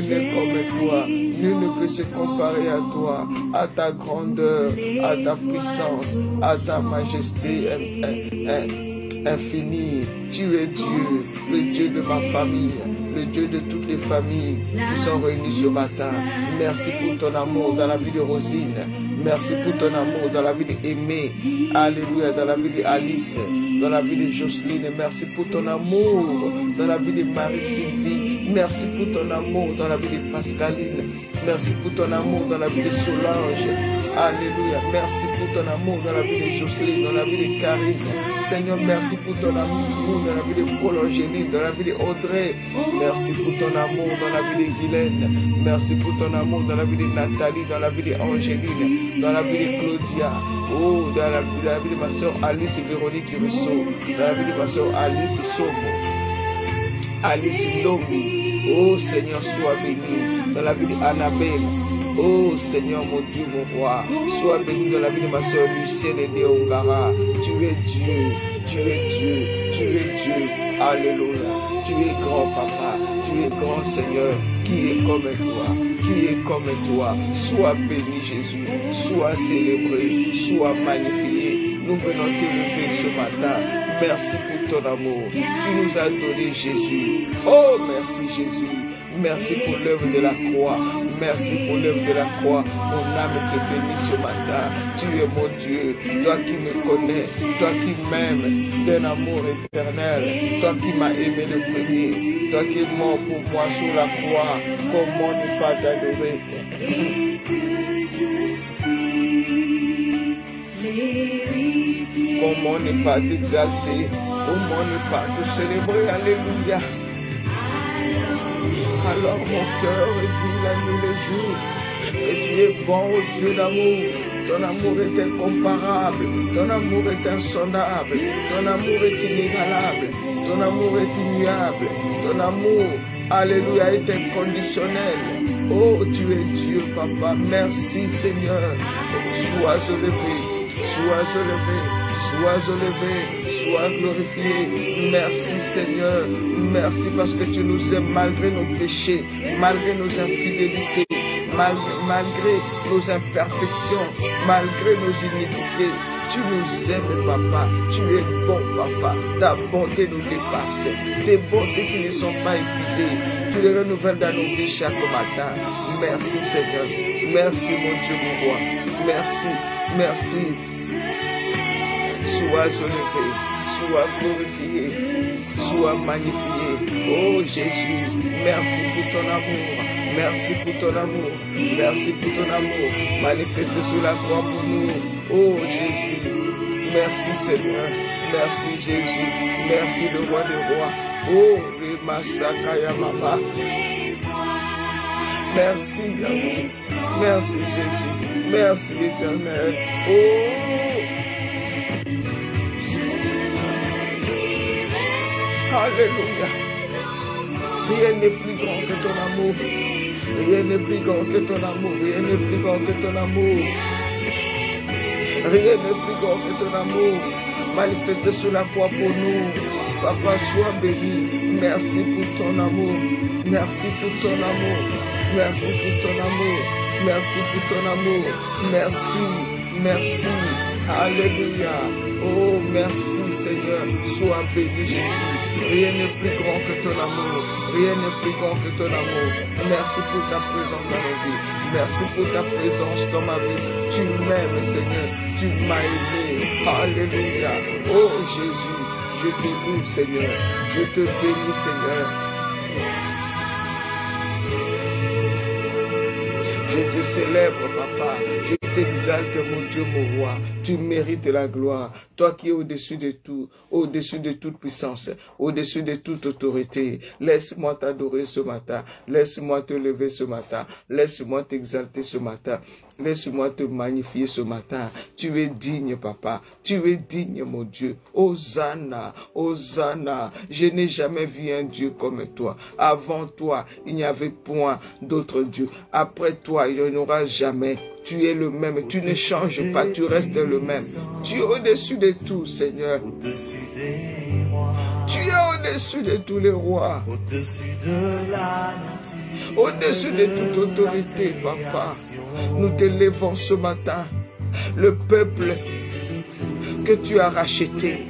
n'est comme toi, nul ne peut se comparer à toi, à ta grandeur, à ta puissance, à ta majesté infinie. Tu es Dieu, le Dieu de ma famille, le Dieu de toutes les familles qui sont réunies ce matin. Merci pour ton amour dans la vie de Rosine. Merci pour ton amour dans la vie d'Aimé. Alléluia, dans la vie d'Alice, dans la vie de Jocelyne. Merci pour ton amour dans la vie de Marie-Sylvie. Merci pour ton amour dans la vie de Pascaline. Merci pour ton amour dans la vie de Solange. Alléluia. Merci pour ton amour dans la vie de Jocelyne, dans la vie de Karine. Seigneur, merci pour ton amour dans la vie de Paul Angéline, dans la vie de Audrey. Merci pour ton amour dans la vie de Guylaine. Merci pour ton amour dans la vie de Nathalie, dans la vie de Angéline, dans la vie de Claudia. Oh, dans la vie de ma soeur Alice Véronique Rousseau, dans la vie de ma soeur Alice Somo, Alice Lomi. Oh Seigneur, sois béni dans la vie d'Annabelle. Oh Seigneur, mon Dieu, mon roi, sois béni dans la vie de ma soeur Lucienne et Deongara. Tu es Dieu, tu es Dieu, tu es Dieu. Alléluia. Tu es grand, Papa, tu es grand, Seigneur. Qui est comme toi, qui est comme toi. Sois béni, Jésus, sois célébré, sois magnifié. Nous venons te lever ce matin. Merci pour ton amour. Tu nous as donné Jésus. Oh, merci Jésus. Merci pour l'œuvre de la croix. Merci pour l'œuvre de la croix. Mon âme te bénit ce matin. Tu es mon Dieu. Toi qui me connais. Toi qui m'aimes d'un amour éternel. Toi qui m'as aimé le premier. Toi qui es mort pour moi sur la croix. Comment ne pas t'adorer? Comment ne pas t'exalter? Comment ne pas te célébrer? Alléluia. Alors mon cœur dit la nuit le jour que tu es bon, ô Dieu d'amour. Ton amour est incomparable, ton amour est insondable, ton amour est inégalable, ton amour est immuable, ton amour, alléluia, est inconditionnel. Oh, tu es Dieu, Papa. Merci, Seigneur. Sois élevé, sois élevé. Sois élevé, sois glorifié. Merci Seigneur. Merci parce que tu nous aimes malgré nos péchés, malgré nos infidélités, malgré nos imperfections, malgré nos iniquités. Tu nous aimes, Papa. Tu es bon, Papa. Ta bonté nous dépasse. Tes bontés qui ne sont pas épuisées. Tu les renouvelles dans nos vies chaque matin. Merci Seigneur. Merci mon Dieu, mon roi. Merci, merci. Sois élevé, sois glorifié, sois magnifié. Oh Jésus, merci pour ton amour, merci pour ton amour, merci pour ton amour, manifesté sur la croix pour nous. Oh Jésus, merci Seigneur, merci Jésus, merci le roi des rois. Oh, Masakaya Mama. Merci, merci Jésus, merci l'Éternel. Oh, alléluia. Rien n'est plus grand que ton amour. Rien n'est plus grand que ton amour. Rien n'est plus grand que ton amour. Rien n'est plus grand que ton amour. Manifesté sur la croix pour nous. Papa, sois béni. Merci pour ton amour. Merci pour ton amour. Merci pour ton amour. Merci pour ton amour. Merci. Merci. Alléluia. Oh, merci Seigneur. Sois béni Jésus. Rien n'est plus grand que ton amour. Rien n'est plus grand que ton amour. Merci pour ta présence dans nos vies. Merci pour ta présence dans ma vie. Tu m'aimes Seigneur. Tu m'as aimé. Alléluia. Oh Jésus. Je te loue Seigneur. Je te bénis Seigneur. Je te célèbre, Papa. Je t'exalte, mon Dieu, mon roi. Tu mérites la gloire. Toi qui es au-dessus de tout, au-dessus de toute puissance, au-dessus de toute autorité. Laisse-moi t'adorer ce matin. Laisse-moi te lever ce matin. Laisse-moi t'exalter ce matin. Laisse-moi te magnifier ce matin. Tu es digne, Papa. Tu es digne, mon Dieu. Hosanna, Hosanna. Je n'ai jamais vu un Dieu comme toi. Avant toi, il n'y avait point d'autre Dieu. Après toi, il n'y en aura jamais. Tu es le même. Tu ne changes pas. Tu restes le même. Tu es au-dessus de tout, Seigneur. Tu es au-dessus de tous les rois. Au-dessus de la nature. Au-dessus de toute autorité, papa, nous t'élevons ce matin. Le peuple que tu as racheté,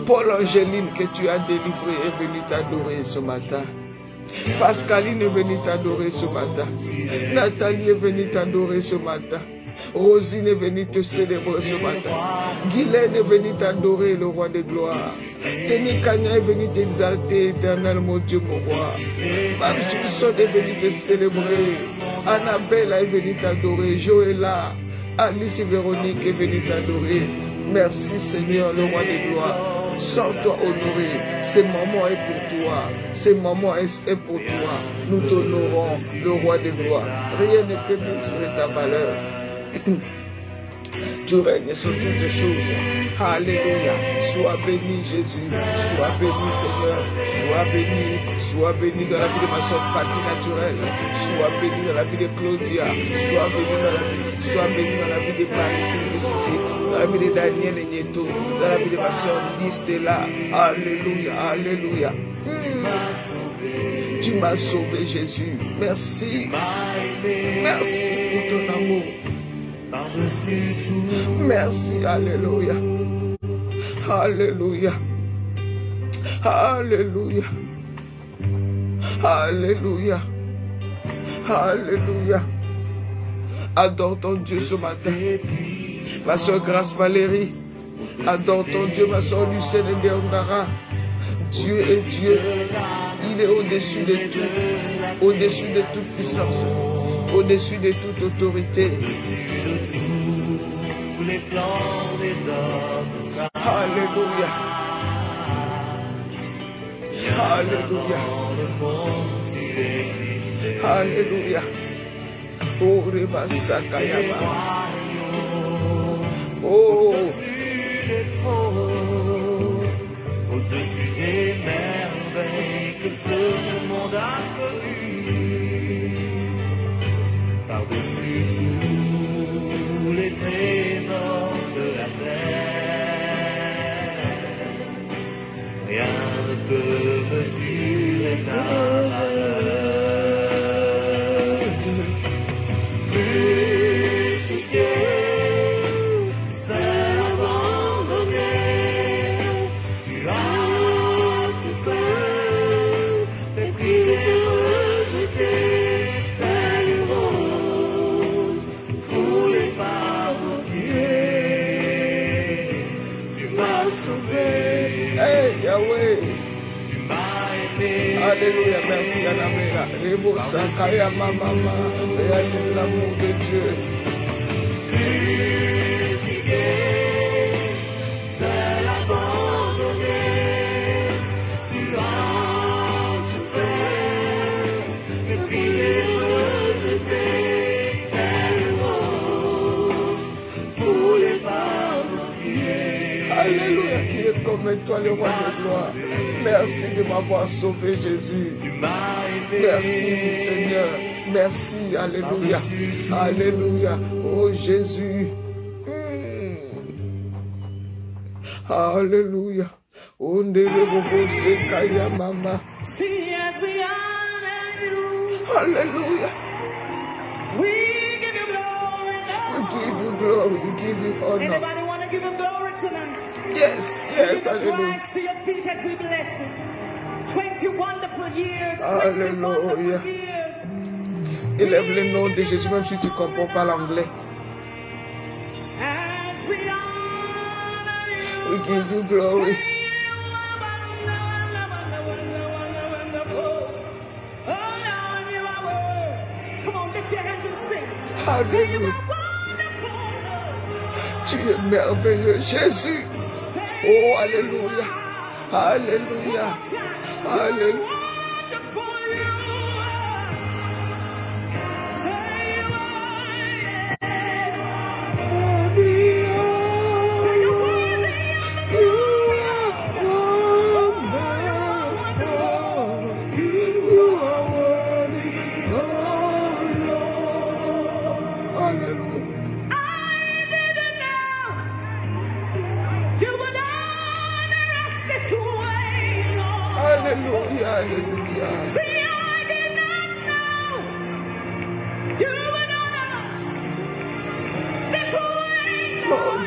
Paul-Angéline que tu as délivré est venu t'adorer ce matin. Pascaline est venue t'adorer ce matin. Nathalie est venue t'adorer ce matin. Rosine est venue te célébrer ce matin. Guylaine est venue t'adorer, le roi de gloire. Teni Kanya est venu t'exalter, éternel mon Dieu, mon roi. Mme Soupçon est venue te célébrer. Annabelle est venue t'adorer. Joëlla, Alice et Véronique est venue t'adorer. Merci Seigneur, le roi de gloire. Sens-toi honoré. Ce moment est pour toi. Ce moment est pour toi. Nous t'honorons, le roi de gloire. Rien ne peut mesurer ta valeur. Tu règnes sur toutes les choses. Alléluia. Sois béni Jésus. Sois béni Seigneur. Sois béni dans la vie de ma soeur Patty naturelle. Sois béni dans la vie de Claudia. Sois béni dans la vie de Marie, dans la vie de Daniel et Nieto. Dans la vie de ma soeur Stella. Alléluia. Alléluia. Tu m'as sauvé Jésus. Merci. Merci pour ton amour. Merci, alléluia. Alléluia. Alléluia. Alléluia. Alléluia. Adore ton Dieu ce matin. Ma soeur Grâce Valérie. Adore ton Dieu, ma soeur Lucienne Ndeongara. Dieu est Dieu. Il est au-dessus de tout. Au-dessus de toute puissance. Au-dessus de toute autorité. Les plans des hommes. Alléluia. Alléluia. Alléluia. Oh, Reba Sakayama. Oh. Au-dessus des merveilles que ce monde a connues. Par-dessus tous les trésors de la terre, rien ne peut mesurer ta valeur. Crucifié, seul abandonné, tu as souffert, méprisé, rejeté. Hey Yahweh, alléluia, merci Anamela. Rebo Sakaya Mama, réalise l'amour de Dieu. Crucifié, seul abandonné, tu as souffert, méprisé, rejeté, tel rose, foulé par nos pieds. Alléluia, qui est comme toi le roi de gloire. Merci de m'avoir sauvé Jésus. Merci Seigneur. Merci. Alléluia. Alléluia. Oh Jésus. Alléluia. Alléluia. We give you glory. We give you honor. Anybody want to give him glory tonight? Yes, yes, hallelujah. Rise to your feet as we bless him. 20 wonderful years. 20 Alléluia. wonderful years. Élève le nom de Jésus, même si tu ne comprends pas l'anglais. As we honor you. We give you glory. Come on, lift your hands and sing. Alléluia. Tu es merveilleux, Jésus. Oh, alléluia. Alléluia. Alléluia. Alléluia.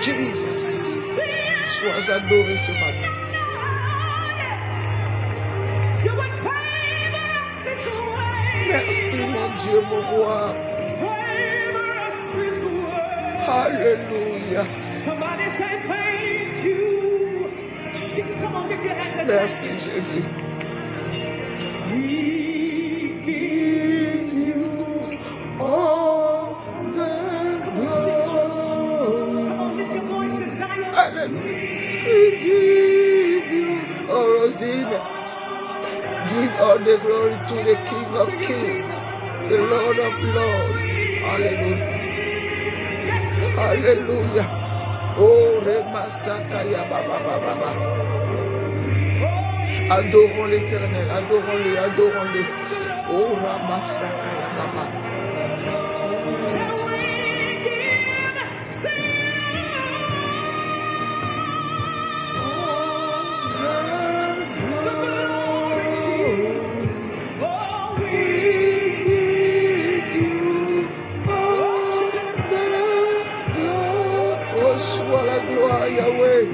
Jesus. Sois adoré ce matin. Merci mon Dieu, mon roi. Alléluia. Merci Jésus. We give you all the glory. Hallelujah. We give you, oh Rosina, give all the glory to the King of Kings, the Lord of Lords. Hallelujah. Hallelujah. Oh, Remasaka ya baba baba. Adorons l'Éternel, adorons-le, adorons-le. Oh, Ramasaka ya baba. Sois la gloire, Yahweh,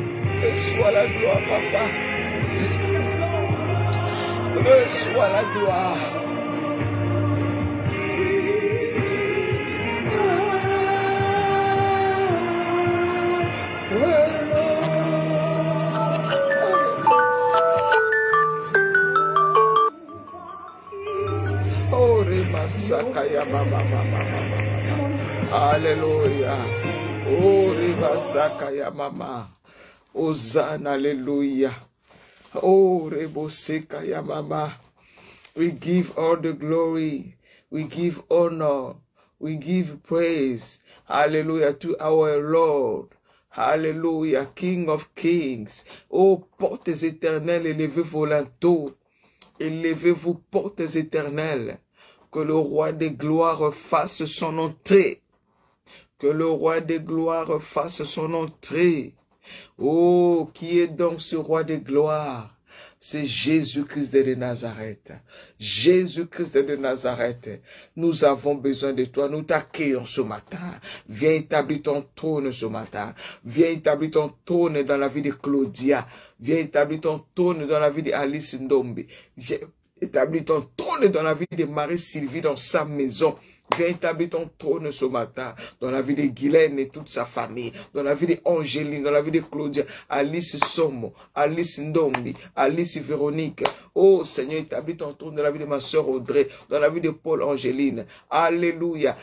et sois la gloire, Papa. Reçois la gloire. Oh, Rimasaka ya mama. Alléluia. Oh, Rimasaka ya mama. Hosanna, alléluia. Oh, Reboseka ya mama. We give all the glory. We give honor. We give praise. Hallelujah to our Lord. Hallelujah, King of Kings. Oh, portes éternelles, élevez vos linteaux. Élevez-vous, portes éternelles. Que le roi des gloires fasse son entrée. Que le roi des gloires fasse son entrée. Oh, qui est donc ce roi des gloires? C'est Jésus-Christ de Nazareth. Jésus-Christ de Nazareth. Nous avons besoin de toi. Nous t'accueillons ce matin. Viens établir ton trône ce matin. Viens établir ton trône dans la vie de Claudia. Viens établir ton trône dans la vie d'Alice Ndombi. Viens établir ton trône dans la vie de Marie-Sylvie dans sa maison. Viens établir ton trône ce matin dans la vie de Guylaine et toute sa famille, dans la vie d'Angéline, dans la vie de Claudia, Alice Somo, Alice Ndombi, Alice Véronique. Oh Seigneur, établis ton trône dans la vie de ma soeur Audrey, dans la vie de Paul Angéline. Alléluia.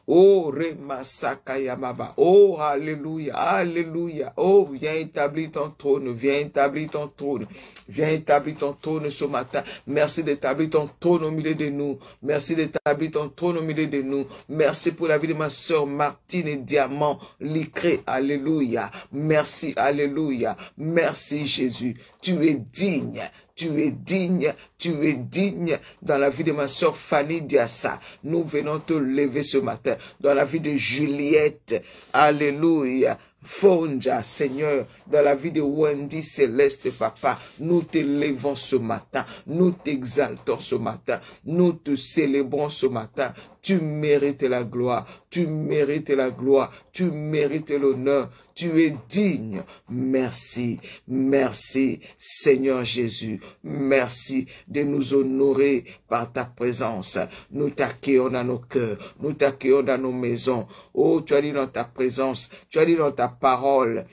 Oh, Remasaka Yamaba. Oh, alléluia, alléluia. Oh, viens établir ton trône, viens établir ton trône. Viens établir ton trône ce matin. Merci d'établir ton trône au milieu de nous. Merci d'établir ton trône au milieu de nous. Merci pour la vie de ma soeur Martine et Diamant Licré. Alléluia. Merci, alléluia. Merci Jésus. Tu es digne. Tu es digne, tu es digne dans la vie de ma soeur Fanny Diassa. Nous venons te lever ce matin dans la vie de Juliette. Alléluia. Fonja, Seigneur, dans la vie de Wendy Céleste, Papa, nous te levons ce matin, nous t'exaltons ce matin, nous te célébrons ce matin. Tu mérites la gloire, tu mérites la gloire, tu mérites l'honneur, tu es digne. Merci, merci Seigneur Jésus, merci de nous honorer par ta présence. Nous t'accueillons dans nos cœurs, nous t'accueillons dans nos maisons. Oh, tu as dit dans ta présence, tu as dit dans ta parole.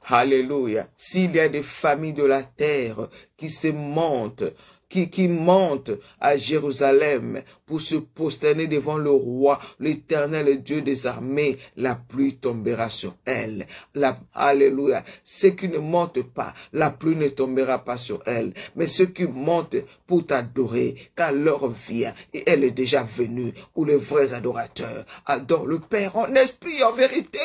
Alléluia. S'il y a des familles de la terre qui se montent, qui monte à Jérusalem pour se prosterner devant le roi, l'Éternel Dieu des armées, la pluie tombera sur elle. Alléluia. Ceux qui ne montent pas, la pluie ne tombera pas sur elle. Mais ceux qui montent pour t'adorer, car l'heure vient, et elle est déjà venue, où les vrais adorateurs adorent le Père en esprit et en vérité.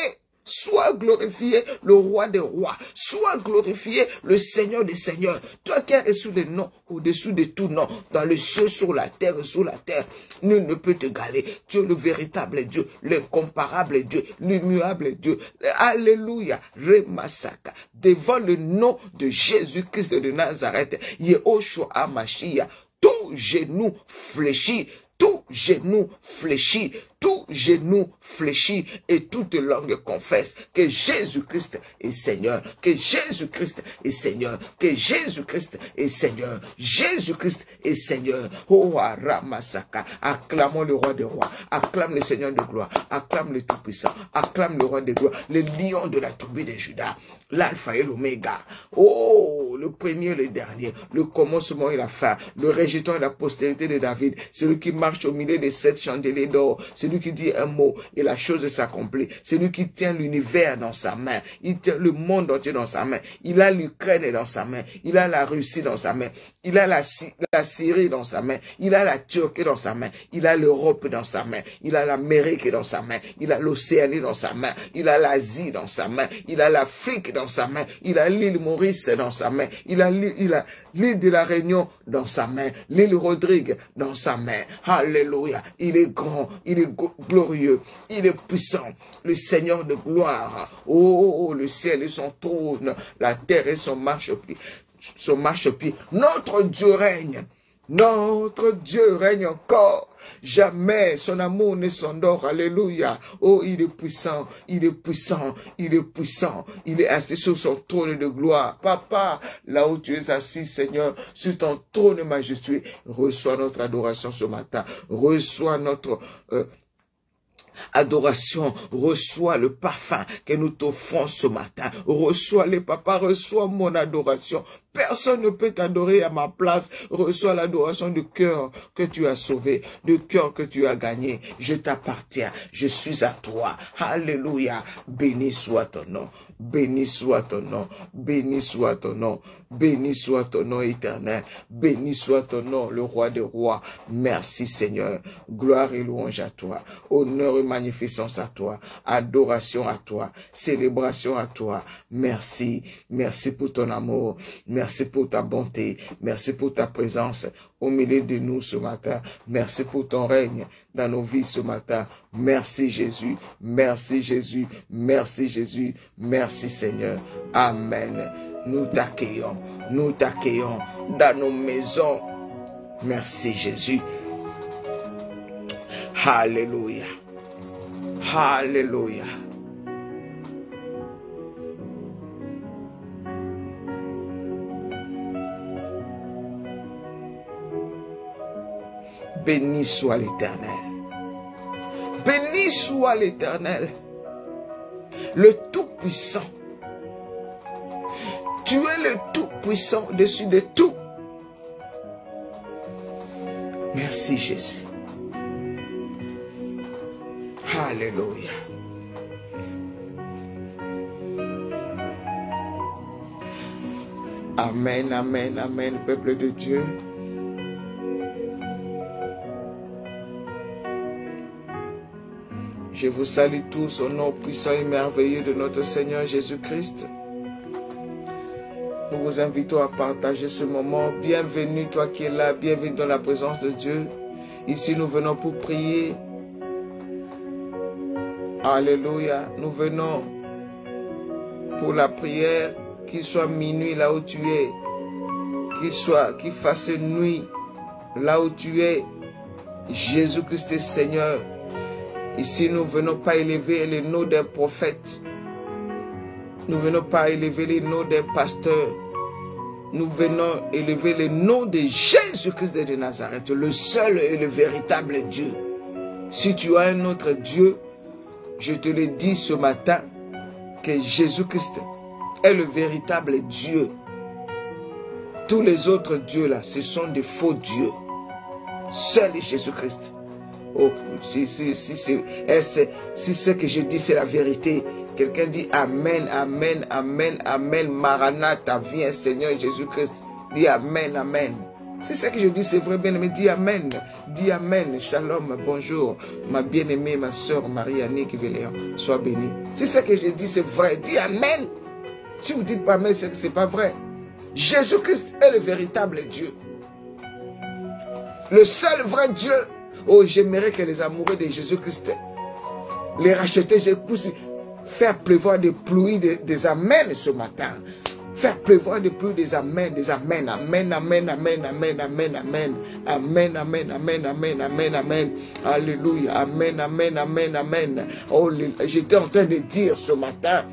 Sois glorifié le roi des rois. Sois glorifié le Seigneur des seigneurs. Toi qui as reçu les noms au-dessus de tout nom, dans le ciel, sur la terre et sous la terre. Nul ne peut t'égaler. Tu es le véritable Dieu, l'incomparable Dieu, l'immuable Dieu. Alléluia. Remasaka. Devant le nom de Jésus-Christ de Nazareth, Yehoshua Mashiach, tout genou fléchit, tout genou fléchit, tout genou fléchit et toute langue confesse que Jésus-Christ est Seigneur, que Jésus-Christ est Seigneur, que Jésus-Christ est Seigneur, Jésus-Christ est Seigneur. Oh, Aramasaka, acclamons le roi des rois, acclame le Seigneur de gloire, acclame le Tout-Puissant, acclame le roi des gloires, le lion de la tribu de Juda, l'alpha et l'oméga. Oh, le premier et le dernier, le commencement et la fin, le rejeton et la postérité de David, celui qui marche au milieu des 7 chandeliers d'or, celui qui dit un mot et la chose s'accomplit, celui qui tient l'univers dans sa main, il tient le monde entier dans sa main, il a l'Ukraine dans sa main, il a la Russie dans sa main, il a la Syrie dans sa main, il a la Turquie dans sa main, il a l'Europe dans sa main, il a l'Amérique dans sa main, il a l'Océanie dans sa main, il a l'Asie dans sa main, il a l'Afrique dans sa main, il a l'île Maurice dans sa main, il a l'île de la Réunion dans sa main, l'île Rodrigue dans sa main. Alléluia. Il est grand, il est glorieux, il est puissant, le Seigneur de gloire. Oh, le ciel est son trône, la terre est son marchepied. Son marchepied. Notre Dieu règne. Notre Dieu règne encore. Jamais son amour ne s'endort. Alléluia. Oh, il est puissant, il est puissant, il est puissant. Il est assis sur son trône de gloire. Papa, là où tu es assis, Seigneur, sur ton trône majestueux, reçois notre adoration ce matin. Reçois notre adoration, reçois le parfum que nous t'offrons ce matin. Reçois les papas, reçois mon adoration. Personne ne peut t'adorer à ma place. Reçois l'adoration du cœur que tu as sauvé, du cœur que tu as gagné. Je t'appartiens, je suis à toi. Alléluia. Béni soit ton nom. Béni soit ton nom, béni soit ton nom, béni soit ton nom éternel, béni soit ton nom, le roi des rois. Merci Seigneur, gloire et louange à toi, honneur et magnificence à toi, adoration à toi, célébration à toi. Merci, merci pour ton amour, merci pour ta bonté, merci pour ta présence au milieu de nous ce matin. Merci pour ton règne dans nos vies ce matin. Merci Jésus, merci Jésus, merci Jésus, merci Seigneur. Amen. Nous t'accueillons dans nos maisons. Merci Jésus. Alléluia. Alléluia. Béni soit l'Éternel. Béni soit l'Éternel, le Tout-Puissant. Tu es le Tout-Puissant au-dessus de tout. Merci Jésus. Alléluia. Amen, amen, amen, peuple de Dieu. Je vous salue tous au nom puissant et merveilleux de notre Seigneur Jésus-Christ. Nous vous invitons à partager ce moment. Bienvenue toi qui es là, bienvenue dans la présence de Dieu. Ici nous venons pour prier. Alléluia. Nous venons pour la prière, qu'il soit minuit là où tu es, qu'il fasse nuit là où tu es. Jésus-Christ est Seigneur. Ici, nous ne venons pas élever les noms d'un prophète. Nous ne venons pas élever les noms d'un pasteur. Nous venons élever les noms de Jésus-Christ de Nazareth, le seul et le véritable Dieu. Si tu as un autre Dieu, je te le dis ce matin, que Jésus-Christ est le véritable Dieu. Tous les autres dieux là, ce sont des faux dieux. Seul Jésus-Christ. Oh, si ce que je dis c'est la vérité, quelqu'un dit Amen, Amen, Amen, Amen, Maranatha, viens Seigneur Jésus-Christ. Dis Amen, Amen. Si ce que je dis c'est vrai, bien aimé, dis Amen. Dis Amen. Shalom, bonjour, ma bien-aimée, ma soeur Marie-Annick Véléon, sois bénie. Si ce que je dis c'est vrai, dis Amen. Si vous dites pas Amen, c'est que c'est pas vrai. Jésus-Christ est le véritable Dieu. Le seul vrai Dieu. Oh, j'aimerais que les amoureux de Jésus-Christ, les racheter, je puisse faire pleuvoir des pluies, des amens ce matin. Faire pleuvoir de plus des amen, des amen, amen, amen, amen, amen, amen, amen, amen, amen, amen, amen, amen, amen, alléluia, amen, amen, amen, amen. Oh, j'étais en train de dire ce matin,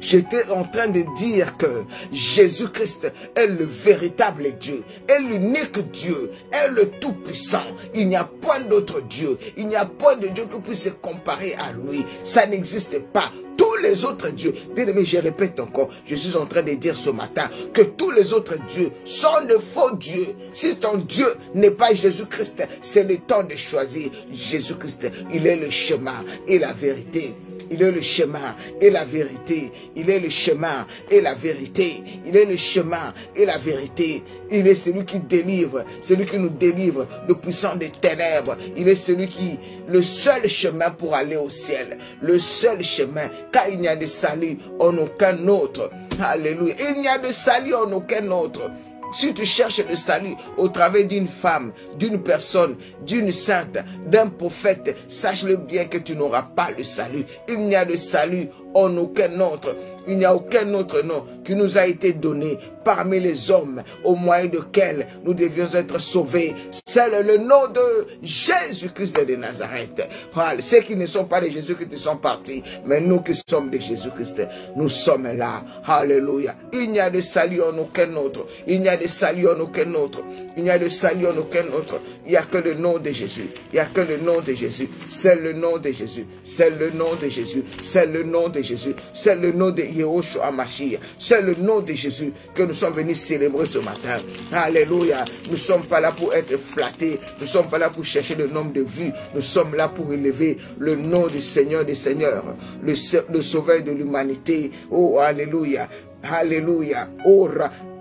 j'étais en train de dire que Jésus-Christ est le véritable Dieu, est l'unique Dieu, est le Tout-Puissant. Il n'y a point d'autre Dieu. Il n'y a point de Dieu qui puisse se comparer à lui. Ça n'existe pas. Tous les autres dieux, bien aimé, je répète encore, je suis en train de dire ce matin que tous les autres dieux sont de faux dieux. Si ton Dieu n'est pas Jésus-Christ, c'est le temps de choisir Jésus-Christ. Il est le chemin et la vérité. Il est le chemin et la vérité. Il est le chemin et la vérité. Il est le chemin et la vérité. Il est celui qui délivre, celui qui nous délivre de puissance des ténèbres. Il est celui qui, le seul chemin pour aller au ciel. Le seul chemin, car il n'y a de salut en aucun autre. Alléluia. Il n'y a de salut en aucun autre. Si tu cherches le salut au travers d'une femme, d'une personne, d'une sainte, d'un prophète, sache-le bien que tu n'auras pas le salut. Il n'y a de salut en aucun autre. Il n'y a aucun autre nom qui nous a été donné parmi les hommes au moyen duquel nous devions être sauvés. C'est le nom de Jésus-Christ de Nazareth. Voilà. Ceux qui ne sont pas de Jésus-Christ sont partis, mais nous qui sommes de Jésus-Christ, nous sommes là. Alléluia. Il n'y a de salut en aucun autre. Il n'y a de salut en aucun autre. Il n'y a de salut en aucun autre. Il n'y a que le nom de Jésus. Il n'y a que le nom de Jésus. C'est le nom de Jésus. C'est le nom de Jésus. C'est le nom de Jésus. C'est le nom de Yehoshua Hamashiach. C'est le nom de Jésus que nous sommes venus célébrer ce matin. Alléluia. Nous ne sommes pas là pour être flattés. Nous ne sommes pas là pour chercher le nombre de vues. Nous sommes là pour élever le nom du Seigneur des Seigneurs. Le Sauveur de l'humanité. Oh, alléluia. Alléluia. Oh,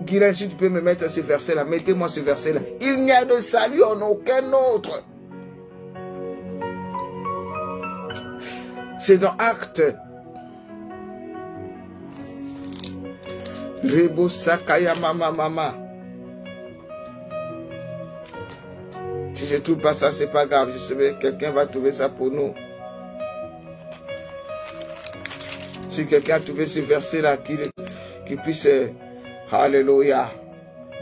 Guilain, si tu peux me mettre ce verset-là, mettez-moi ce verset-là. Il n'y a de salut en aucun autre. C'est dans Actes. Rebo Sakaya Mama Mama. Si je ne trouve pas ça, c'est pas grave. Je sais que quelqu'un va trouver ça pour nous. Si quelqu'un a trouvé ce verset-là, qu'il puisse... Alléluia.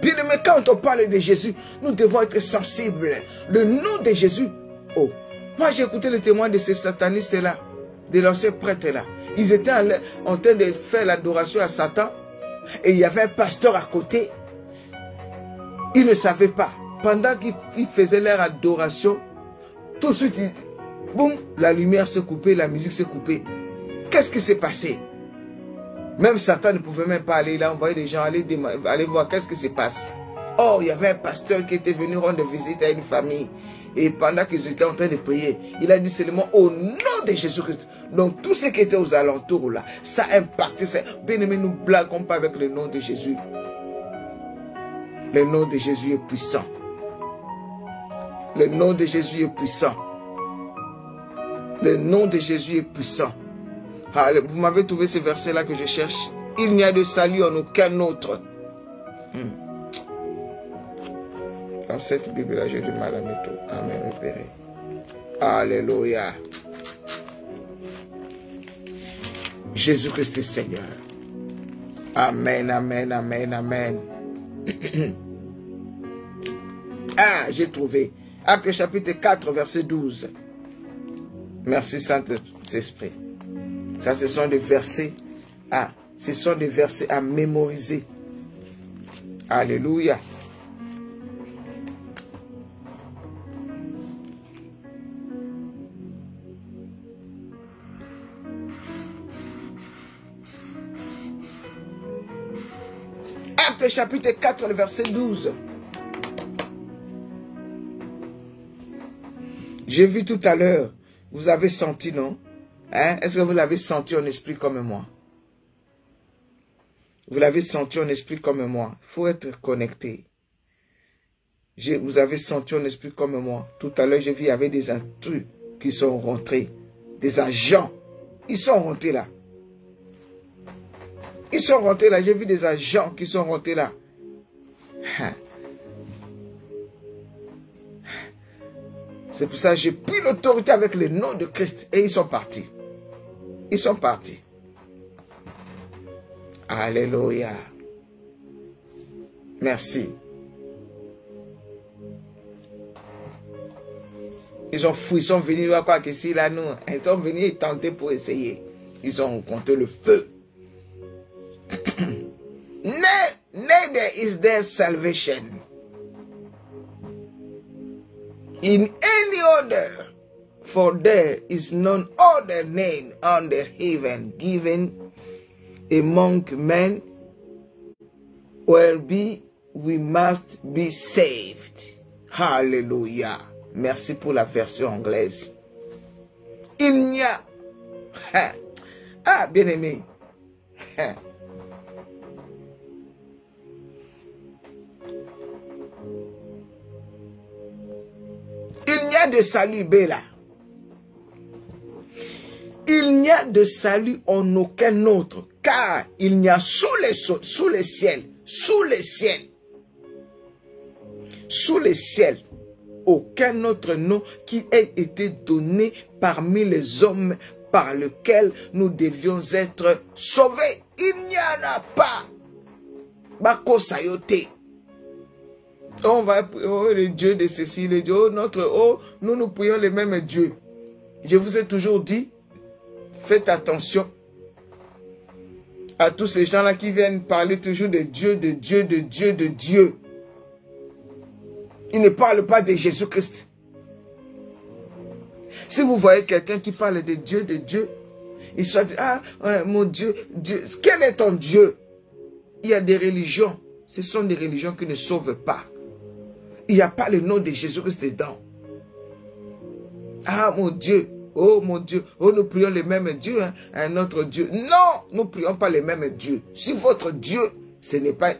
Bien aimé, quand on parle de Jésus, nous devons être sensibles. Le nom de Jésus. Oh, moi j'ai écouté le témoin de ces satanistes-là, de l'ancien prêtre-là. Ils étaient en train de faire l'adoration à Satan. Et il y avait un pasteur à côté. Il ne savait pas. Pendant qu'ils faisaient leur adoration, tout de suite, boum, la lumière s'est coupée, la musique s'est coupée. Qu'est-ce qui s'est passé? Même Satan ne pouvait même pas aller. Il a envoyé des gens aller voir qu'est-ce qui se passe. Oh, il y avait un pasteur qui était venu rendre visite à une famille. Et pendant qu'ils étaient en train de prier, il a dit seulement au nom de Jésus-Christ. Donc tous ceux qui étaient aux alentours là, ça a impacté. Bien aimé, nous ne blaguons pas avec le nom de Jésus. Le nom de Jésus est puissant. Le nom de Jésus est puissant. Le nom de Jésus est puissant. Vous m'avez trouvé ce verset-là que je cherche. Il n'y a de salut en aucun autre. Dans cette Bible-là, j'ai du mal à me repérer. Alléluia. Jésus-Christ est Seigneur. Amen, amen, amen, amen. Ah, j'ai trouvé. Actes chapitre 4, verset 12. Merci Saint-Esprit. Ça, ce sont des versets à mémoriser. Alléluia. Actes chapitre 4, le verset 12. J'ai vu tout à l'heure, vous avez senti, non? Hein? Est-ce que vous l'avez senti en esprit comme moi? Vous l'avez senti en esprit comme moi. Il faut être connecté. Vous avez senti en esprit comme moi. Tout à l'heure, j'ai vu, il y avait des intrus qui sont rentrés. Des agents. Ils sont rentrés là. Ils sont rentrés là. J'ai vu des agents qui sont rentrés là. C'est pour ça que j'ai pris l'autorité avec le nom de Christ. Et ils sont partis. Ils sont partis. Alléluia. Merci. Ils ont fouillé, ils sont venus voir quoi que si là, nous. Ils sont venus tenter pour essayer. Ils ont rencontré le feu. Neither is there salvation in any other, for there is none other name under heaven given among men whereby we must be saved. Hallelujah. Merci pour la version anglaise. Il n'y a... Ah, bien-aimé. Il n'y a de salut, Béla. Il n'y a de salut en aucun autre, car il n'y a sous les ciels, aucun autre nom qui ait été donné parmi les hommes par lequel nous devions être sauvés. Il n'y en a pas. Bako Sayote. On va, oh, le Dieu de ceci, le Dieu, oh, nous prions les mêmes dieux. Je vous ai toujours dit, faites attention à tous ces gens-là qui viennent parler toujours de Dieu, de Dieu, de Dieu, de Dieu. Ils ne parlent pas de Jésus-Christ. Si vous voyez quelqu'un qui parle de Dieu, il soit dit, ah, mon Dieu, Dieu, quel est ton Dieu? Il y a des religions, ce sont des religions qui ne sauvent pas. Il n'y a pas le nom de Jésus-Christ dedans. Ah, mon Dieu, oh nous prions les mêmes dieux, hein, un autre Dieu. Non, nous ne prions pas les mêmes dieux. Si votre Dieu, ce n'est pas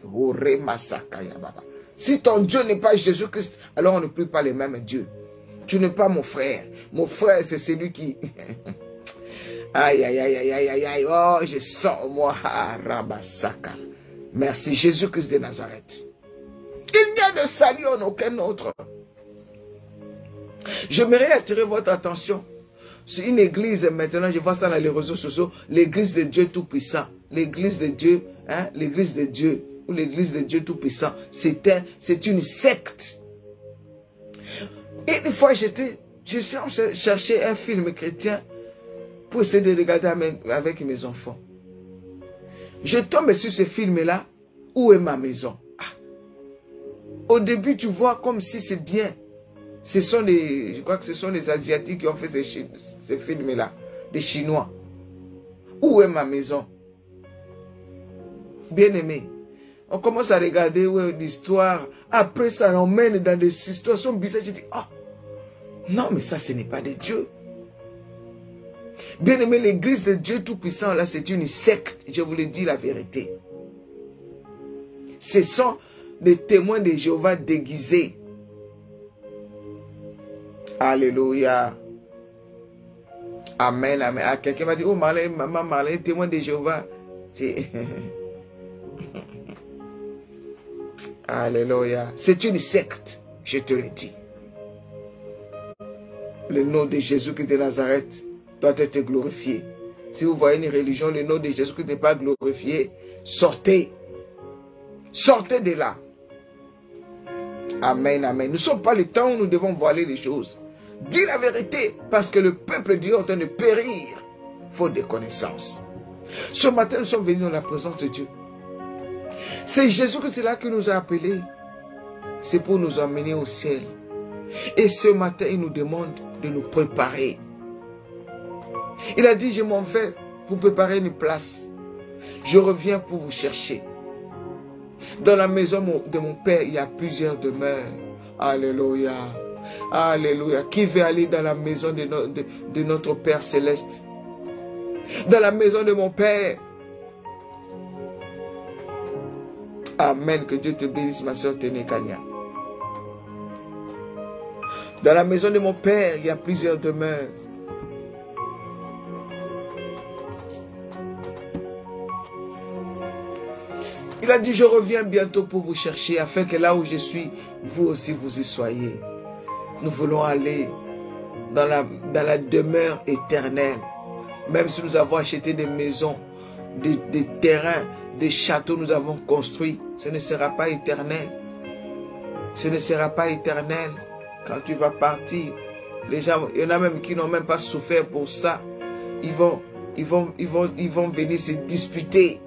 si ton Dieu n'est pas Jésus-Christ, alors on ne prie pas les mêmes dieux. Tu n'es pas mon frère. Mon frère, c'est celui qui... Aïe, aïe, aïe, aïe, aïe, aïe, aïe. Oh, je sens, moi, Rabasaka. Merci, Jésus-Christ de Nazareth. Il n'y a de salut en aucun autre. J'aimerais attirer votre attention sur une église, maintenant, je vois ça dans les réseaux sociaux, l'église de Dieu Tout-Puissant. L'église de Dieu, hein, l'église de Dieu, ou l'église de Dieu Tout-Puissant. C'est une secte. Et une fois, j'ai cherché un film chrétien pour essayer de regarder avec mes enfants. Je tombe sur ce film-là. Où est ma maison? Ah. Au début, tu vois comme si c'est bien. Ce sont les, je crois que ce sont les Asiatiques qui ont fait ce film-là. Des Chinois. Où est ma maison? Bien-aimé. On commence à regarder l'histoire. Après, ça l'emmène dans des situations bizarres. Je dis, ah, non, mais ça, ce n'est pas de Dieu. Bien-aimé, l'église de Dieu Tout-Puissant, là, c'est une secte. Je vous le dis la vérité. Ce sont des témoins de Jéhovah déguisés. Alléluia. Amen, amen. Ah, quelqu'un m'a dit, oh, maman Marlène, témoin de Jéhovah. Alléluia. C'est une secte, je te le dis. Le nom de Jésus-Christ de Nazareth doit être glorifié. Si vous voyez une religion, le nom de Jésus-Christ n'est pas glorifié, sortez. Sortez de là. Amen, amen. Nous ne sommes pas le temps où nous devons voiler les choses. Dis la vérité, parce que le peuple de Dieu est en train de périr, faute de connaissance. Ce matin, nous sommes venus dans la présence de Dieu. C'est Jésus-Christ là qui nous a appelés. C'est pour nous emmener au ciel. Et ce matin, il nous demande de nous préparer. Il a dit, je m'en vais pour préparer une place. Je reviens pour vous chercher. Dans la maison de mon Père, il y a plusieurs demeures. Alléluia. Alléluia. Qui veut aller dans la maison de notre Père Céleste? Dans la maison de mon Père. Amen. Que Dieu te bénisse, ma soeur Ténékania. Dans la maison de mon Père, il y a plusieurs demeures. Il a dit, je reviens bientôt pour vous chercher, afin que là où je suis, vous aussi vous y soyez. Nous voulons aller dans la demeure éternelle. Même si nous avons acheté des maisons, des terrains, des châteaux nous avons construits, ce ne sera pas éternel. Ce ne sera pas éternel. Quand tu vas partir, les gens, il y en a même qui n'ont même pas souffert pour ça. Ils vont venir se disputer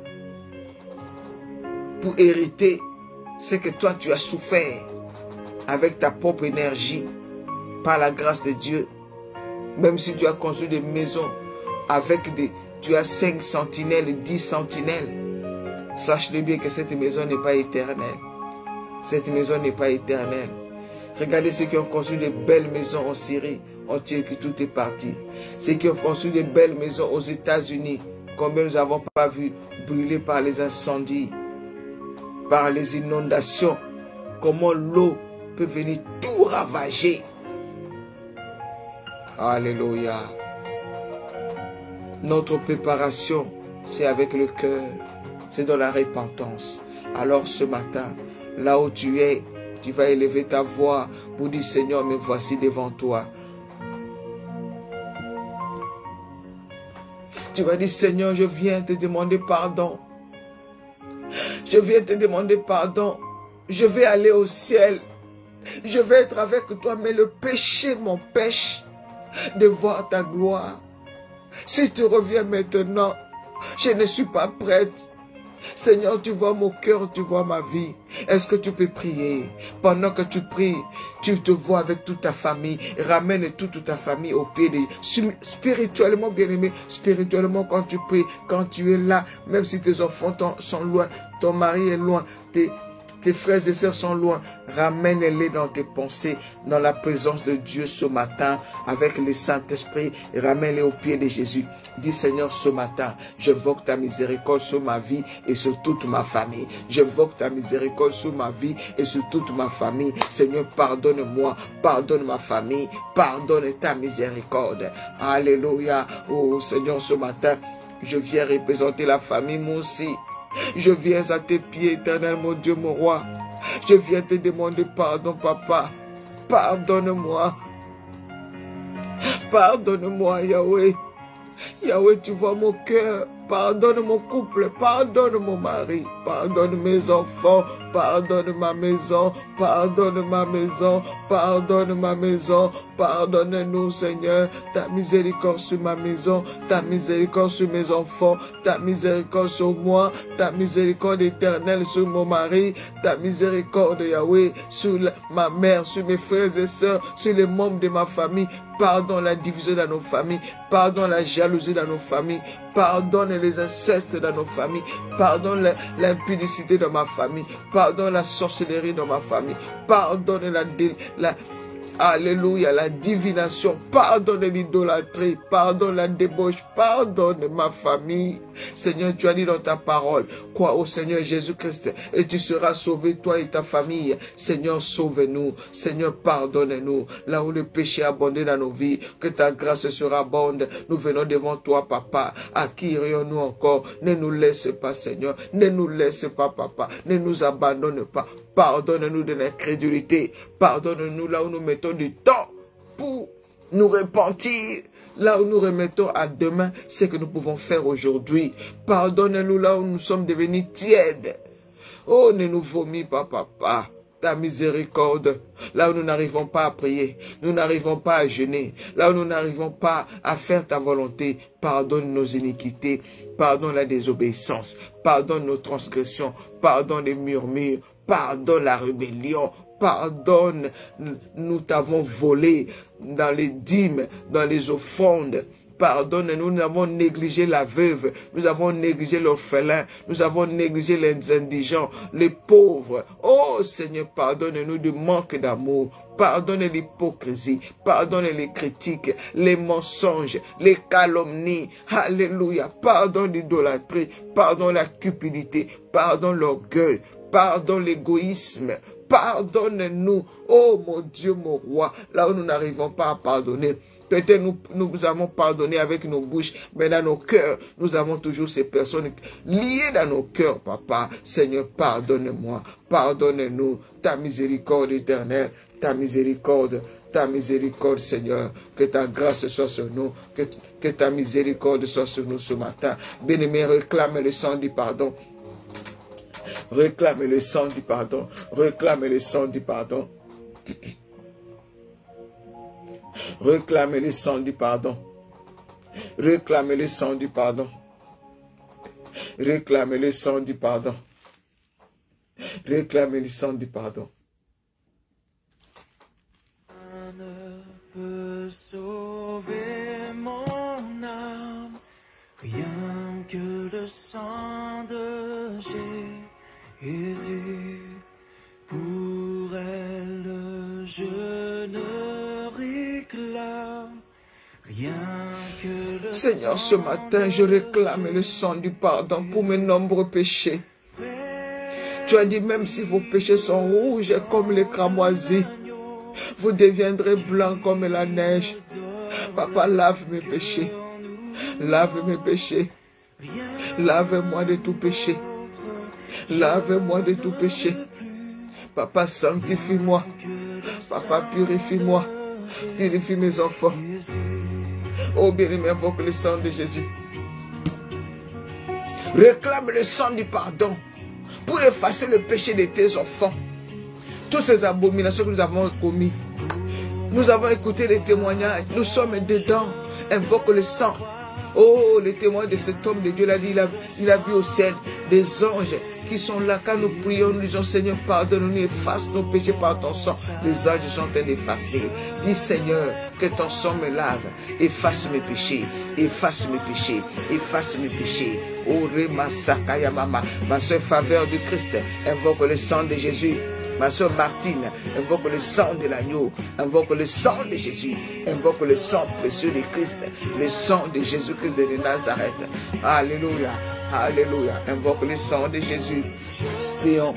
pour hériter ce que toi tu as souffert avec ta propre énergie, par la grâce de Dieu. Même si tu as construit des maisons avec tu as 5 sentinelles, 10 sentinelles, sache-le bien que cette maison n'est pas éternelle. Cette maison n'est pas éternelle. Regardez ceux qui ont construit de belles maisons en Syrie, en Turquie, tout est parti. Ceux qui ont construit de belles maisons aux États-Unis, combien nous n'avons pas vu brûler par les incendies, par les inondations, comment l'eau peut venir tout ravager. Alléluia. Notre préparation, c'est avec le cœur, c'est dans la repentance. Alors ce matin, là où tu es, tu vas élever ta voix pour dire, Seigneur, me voici devant toi. Tu vas dire, Seigneur, je viens te demander pardon. Je viens te demander pardon. Je vais aller au ciel. Je vais être avec toi, mais le péché m'empêche de voir ta gloire. Si tu reviens maintenant, je ne suis pas prête. Seigneur, tu vois mon cœur, tu vois ma vie. Est-ce que tu peux prier? Pendant que tu pries, tu te vois avec toute ta famille. Ramène toute ta famille au pied de... Spirituellement, bien-aimé, spirituellement, quand tu pries, quand tu es là, même si tes enfants sont loin, ton mari est loin, tes frères et sœurs sont loin, ramène-les dans tes pensées, dans la présence de Dieu ce matin, avec le Saint-Esprit, ramène-les au pied de Jésus. Dis, Seigneur, ce matin, j'invoque ta miséricorde sur ma vie et sur toute ma famille. J'invoque ta miséricorde sur ma vie et sur toute ma famille. Seigneur, pardonne-moi, pardonne ma famille, pardonne ta miséricorde. Alléluia. Oh Seigneur, ce matin, je viens représenter la famille, moi aussi. Je viens à tes pieds, éternel, mon Dieu, mon roi. Je viens te demander pardon, papa. Pardonne-moi. Pardonne-moi, Yahweh. Yahweh, tu vois mon cœur. Pardonne mon couple, pardonne mon mari, pardonne mes enfants, pardonne ma maison, pardonne ma maison, pardonne ma maison, pardonne-nous Seigneur, ta miséricorde sur ma maison, ta miséricorde sur mes enfants, ta miséricorde sur moi, ta miséricorde éternelle sur mon mari, ta miséricorde Yahweh sur ma mère, sur mes frères et sœurs, sur les membres de ma famille, pardonne la division dans nos familles, pardonne la jalousie dans nos familles, pardonne les incestes dans nos familles, pardonne l'impudicité dans ma famille, pardonne la sorcellerie dans ma famille, pardonne alléluia, la divination, pardonne l'idolâtrie, pardonne la débauche, pardonne ma famille. Seigneur, tu as dit dans ta parole, crois au Seigneur Jésus-Christ et tu seras sauvé, toi et ta famille. Seigneur, sauve-nous. Seigneur, pardonne-nous. Là où le péché a abondé dans nos vies, que ta grâce sera abonde. Nous venons devant toi, papa. À qui irions-nous encore? Ne nous laisse pas, Seigneur. Ne nous laisse pas, papa. Ne nous abandonne pas. Pardonne-nous de l'incrédulité. Pardonne-nous là où nous mettons du temps pour nous repentir. Là où nous remettons à demain ce que nous pouvons faire aujourd'hui. Pardonne-nous là où nous sommes devenus tièdes. Oh, ne nous vomis pas, papa. Ta miséricorde, là où nous n'arrivons pas à prier, nous n'arrivons pas à jeûner, là où nous n'arrivons pas à faire ta volonté, pardonne nos iniquités, pardonne la désobéissance, pardonne nos transgressions, pardonne les murmures, pardonne la rébellion, pardonne, nous t'avons volé dans les dîmes, dans les offrandes. Pardonne-nous, nous avons négligé la veuve, nous avons négligé l'orphelin, nous avons négligé les indigents, les pauvres. Oh Seigneur, pardonne-nous du manque d'amour, pardonne l'hypocrisie, pardonne les critiques, les mensonges, les calomnies. Alléluia, pardonne l'idolâtrie, pardonne la cupidité, pardonne l'orgueil, pardonne l'égoïsme. Pardonne-nous, oh mon Dieu, mon roi, là où nous n'arrivons pas à pardonner. Peut-être nous avons pardonné avec nos bouches, mais dans nos cœurs, nous avons toujours ces personnes liées dans nos cœurs, papa. Seigneur, pardonne-moi, pardonne-nous, ta miséricorde éternelle, ta miséricorde, Seigneur. Que ta grâce soit sur nous, que ta miséricorde soit sur nous ce matin. Bien-aimé, réclame le sang du pardon. Réclame le sang du pardon. Réclame le sang du pardon. Réclame le sang du pardon. Réclame le sang du pardon. Réclame le sang du pardon. Réclame le sang du pardon. Ne peut sauver mon âme, rien que le sang de Jésus. Pour elle, je ne réclame rien que le Seigneur, ce matin, je réclame le sang du pardon pour mes nombreux péchés. Tu as dit, même si vos péchés sont rouges comme les cramoisis, vous deviendrez blancs comme la neige. Papa, lave mes péchés. Lave mes péchés. Lave-moi de tout péché. Lave-moi de tout péché. Papa, sanctifie-moi. Papa, purifie-moi. Purifie mes enfants. Oh, bien-aimé, invoque le sang de Jésus. Réclame le sang du pardon pour effacer le péché de tes enfants. Toutes ces abominations que nous avons commis. Nous avons écouté les témoignages. Nous sommes dedans. Invoque le sang. Oh, le témoin de cet homme de Dieu l'a dit. Il a vu au ciel des anges qui sont là. Quand nous prions, nous disons, Seigneur, pardonne-nous, efface nos péchés par ton sang. Les anges sont en train d'effacer. Dis, Seigneur, que ton sang me lave. Efface mes péchés. Efface mes péchés. Efface mes péchés. Oh, Rema Sakaya Mama. Ma soeur faveur du Christ. Invoque le sang de Jésus. Ma soeur Martine, invoque le sang de l'agneau, invoque le sang de Jésus, invoque le sang précieux de Christ, le sang de Jésus-Christ de Nazareth. Alléluia, alléluia, invoque le sang de Jésus. Prions.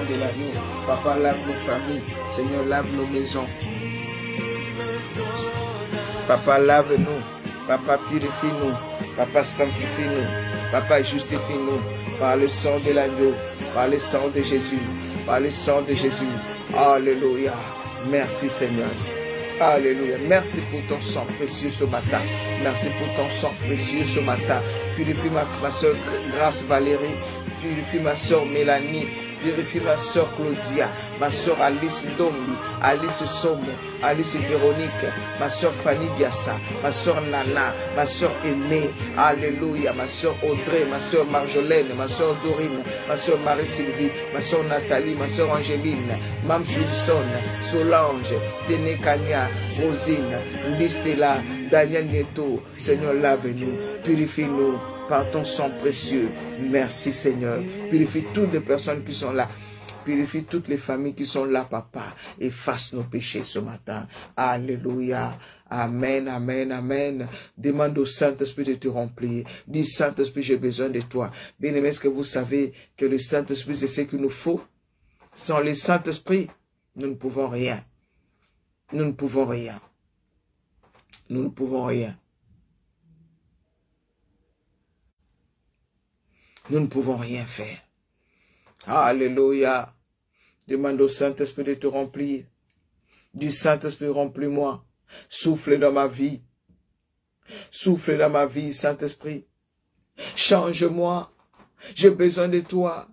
De l'agneau. Papa, lave nos familles. Seigneur, lave nos maisons. Papa, lave-nous. Papa, purifie-nous. Papa, sanctifie-nous. Papa, justifie-nous. Par le sang de l'agneau. Par le sang de Jésus. Par le sang de Jésus. Alléluia. Merci, Seigneur. Alléluia. Merci pour ton sang précieux ce matin. Merci pour ton sang précieux ce matin. Purifie ma soeur Grâce Valérie. Purifie ma soeur Mélanie. Purifie ma soeur Claudia, ma soeur Alice Dombi, Alice Somo, Alice Véronique, ma soeur Fanny Diassa, ma soeur Nana, ma soeur Aimée, Alléluia, ma soeur Audrey, ma soeur Marjolaine, ma soeur Dorine, ma soeur Marie-Sylvie, ma soeur Nathalie, ma soeur Angéline, Mam Wilson, Solange, Téné Kanya, Rosine, Listela, Daniel Neto. Seigneur, lave-nous, purifie-nous par ton sang précieux. Merci Seigneur. Purifie toutes les personnes qui sont là. Purifie toutes les familles qui sont là, papa. Efface nos péchés ce matin. Alléluia. Amen, amen, amen. Demande au Saint-Esprit de te remplir. Dis, Saint-Esprit, j'ai besoin de toi. Bien-aimé, est-ce que vous savez que le Saint-Esprit, c'est ce qu'il nous faut? Sans le Saint-Esprit, nous ne pouvons rien. Nous ne pouvons rien. Nous ne pouvons rien. Nous ne pouvons rien faire. Alléluia. Demande au Saint-Esprit de te remplir. Du Saint-Esprit, remplis-moi. Souffle dans ma vie. Souffle dans ma vie, Saint-Esprit. Change-moi. J'ai besoin de toi.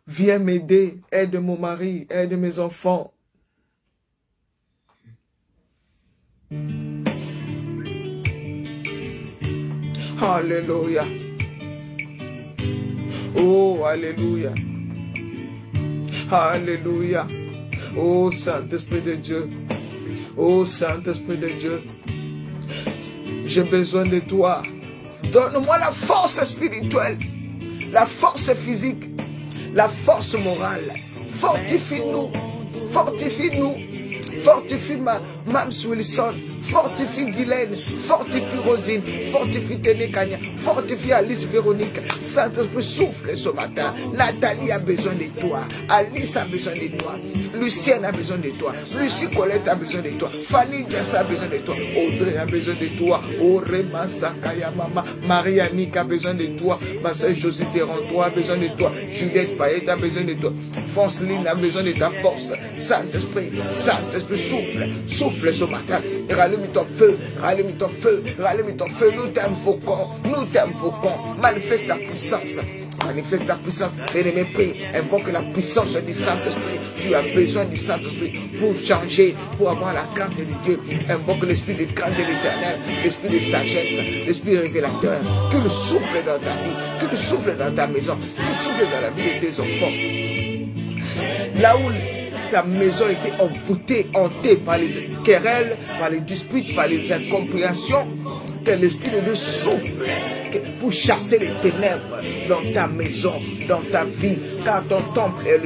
Viens m'aider. Aide mon mari. Aide mes enfants. Alléluia. Oh, alléluia. Alléluia. Oh Saint-Esprit de Dieu. Oh Saint-Esprit de Dieu. J'ai besoin de toi. Donne-moi la force spirituelle, la force physique, la force morale. Fortifie-nous. Fortifie-nous. Fortifie Mams Wilson. Fortifie Guylaine, fortifie Rosine, fortifie Ténékania, fortifie Alice Véronique. Saint-Esprit, souffle ce matin. Nathalie a besoin de toi. Alice a besoin de toi. Lucienne a besoin de toi. Lucie Colette a besoin de toi. Fanny Jess a besoin de toi. Audrey a besoin de toi. Orema Sakaya Mama. Marie-Annick a besoin de toi. Ma soeur Josie Terrantois a besoin de toi. Juliette Payette a besoin de toi. Franceline a besoin de ta force. Saint-Esprit, Saint-Esprit, souffle. Souffle ce matin. Rallume ton feu, rallume ton feu, rallume ton feu. Nous t'invoquons, nous t'invoquons. Manifeste ta puissance. Manifeste ta puissance. Bien-aimé, prie. Invoque la puissance du Saint-Esprit. Tu as besoin du Saint-Esprit pour changer, pour avoir la crainte de Dieu. Invoque l'esprit de crainte de l'Éternel, l'esprit de sagesse, l'esprit révélateur. Que le souffle dans ta vie, que le souffle dans ta maison, que le souffle dans la vie de tes enfants. Là où ta maison était envoûtée, hantée par les querelles, par les disputes, par les incompréhensions, que l'esprit de Dieu souffle pour chasser les ténèbres dans ta maison, dans ta vie, car ton temple est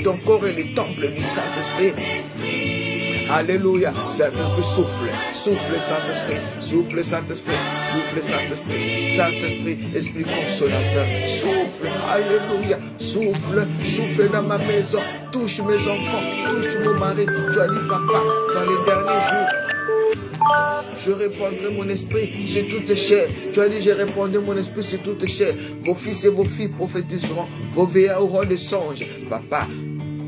ton corps est le temple du Saint-Esprit. Alléluia. Saint-Esprit, souffle, souffle Saint-Esprit, souffle Saint-Esprit, souffle Saint-Esprit, Saint-Esprit, Esprit consolateur, souffle, alléluia, souffle, souffle dans ma maison, touche mes enfants, touche mon mari. Tu as dit, papa, dans les derniers jours, je répandrai mon esprit sur toute chair. Tu as dit, je répandrai mon esprit sur toute chair. Vos fils et vos filles prophétiseront, vos veillards auront des songes. Papa,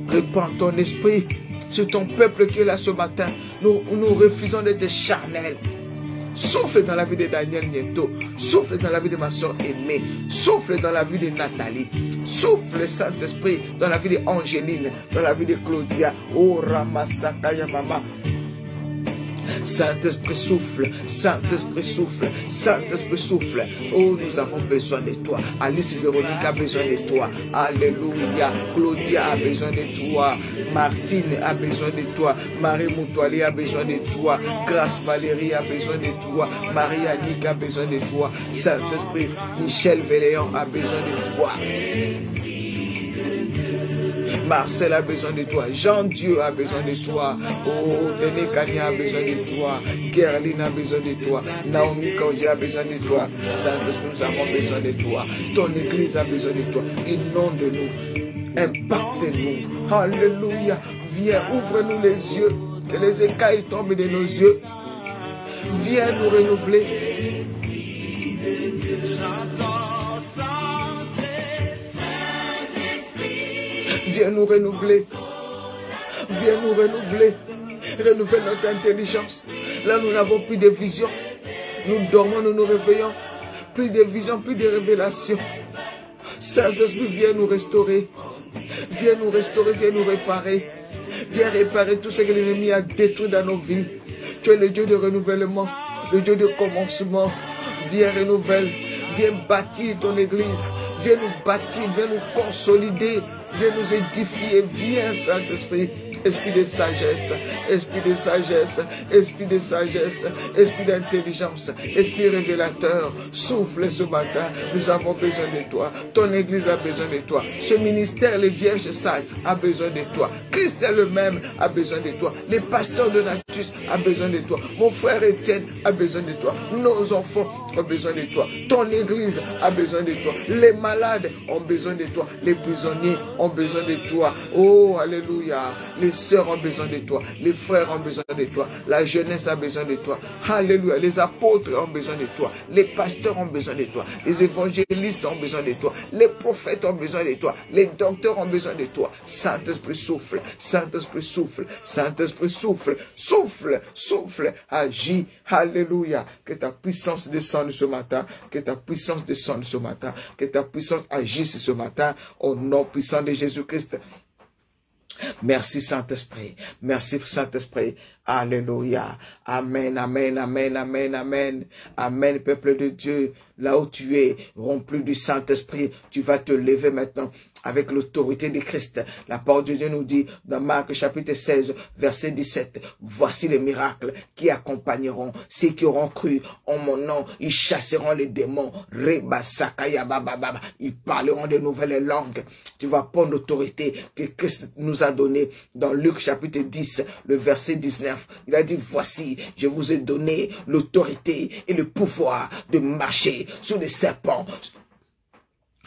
répands ton esprit sur ton peuple qui est là ce matin. Nous refusons d'être charnels. Souffle dans la vie de Daniel Nieto. Souffle dans la vie de ma soeur aimée. Souffle dans la vie de Nathalie. Souffle, Saint-Esprit, dans la vie d'Angéline, dans la vie de Claudia. Oh, Ramasakaya Mama. Saint-Esprit souffle, Saint-Esprit souffle, Saint-Esprit souffle. Oh, nous avons besoin de toi. Alice Véronique a besoin de toi. Alléluia. Claudia a besoin de toi. Martine a besoin de toi. Marie Moutouali a besoin de toi. Grâce Valérie a besoin de toi. Marie-Annick a besoin de toi. Saint-Esprit, Michel Véléon a besoin de toi. Marcel a besoin de toi. Jean-Dieu a besoin de toi. Oh, Denis Kanya a besoin de toi. Gerline a besoin de toi. Naomi Kanji a besoin de toi. Saint-Esprit, nous avons besoin de toi. Ton église a besoin de toi. Inonde-nous. Impacte-nous. Alléluia. Viens, ouvre-nous les yeux. Que les écailles tombent de nos yeux. Viens nous renouveler. Viens nous renouveler. Viens nous renouveler. Renouvelle notre intelligence. Là, nous n'avons plus de vision. Nous dormons, nous nous réveillons. Plus de vision, plus de révélation. Saint-Esprit, viens nous restaurer. Viens nous restaurer, viens nous réparer. Viens réparer tout ce que l'ennemi a détruit dans nos vies. Tu es le Dieu de renouvellement, le Dieu de commencement. Viens renouvelle. Viens bâtir ton église. Viens nous bâtir, viens nous consolider. Viens nous édifier, viens Saint-Esprit, esprit de sagesse, esprit de sagesse, esprit de sagesse, esprit d'intelligence, esprit révélateur, souffle ce matin, nous avons besoin de toi, ton église a besoin de toi, ce ministère, les vierges sages, a besoin de toi, Christ lui-même a besoin de toi, les pasteurs de Natus a besoin de toi, mon frère Étienne a besoin de toi, nos enfants ont besoin de toi, ton église a besoin de toi, les malades ont besoin de toi, les prisonniers ont besoin de toi. Oh, alléluia. Les sœurs ont besoin de toi. Les frères ont besoin de toi. La jeunesse a besoin de toi. Alléluia. Les apôtres ont besoin de toi. Les pasteurs ont besoin de toi. Les évangélistes ont besoin de toi. Les prophètes ont besoin de toi. Les docteurs ont besoin de toi. Saint-Esprit souffle. Saint-Esprit souffle. Saint-Esprit souffle. Souffle. Souffle. Agis. Alléluia. Que ta puissance descende ce matin. Que ta puissance descende ce matin. Que ta puissance agisse ce matin. Au nom puissant de Jésus-Christ. Merci Saint-Esprit. Merci Saint-Esprit. Alléluia. Amen, amen, amen, amen, amen. Amen, peuple de Dieu. Là où tu es, rempli du Saint-Esprit, tu vas te lever maintenant avec l'autorité de Christ. La parole de Dieu nous dit dans Marc chapitre 16, verset 17, voici les miracles qui accompagneront ceux qui auront cru en mon nom. Ils chasseront les démons. Ils parleront de nouvelles langues. Tu vas prendre l'autorité que Christ nous a donnée dans Luc chapitre 10, le verset 19. Il a dit, voici, je vous ai donné l'autorité et le pouvoir de marcher sur les serpents,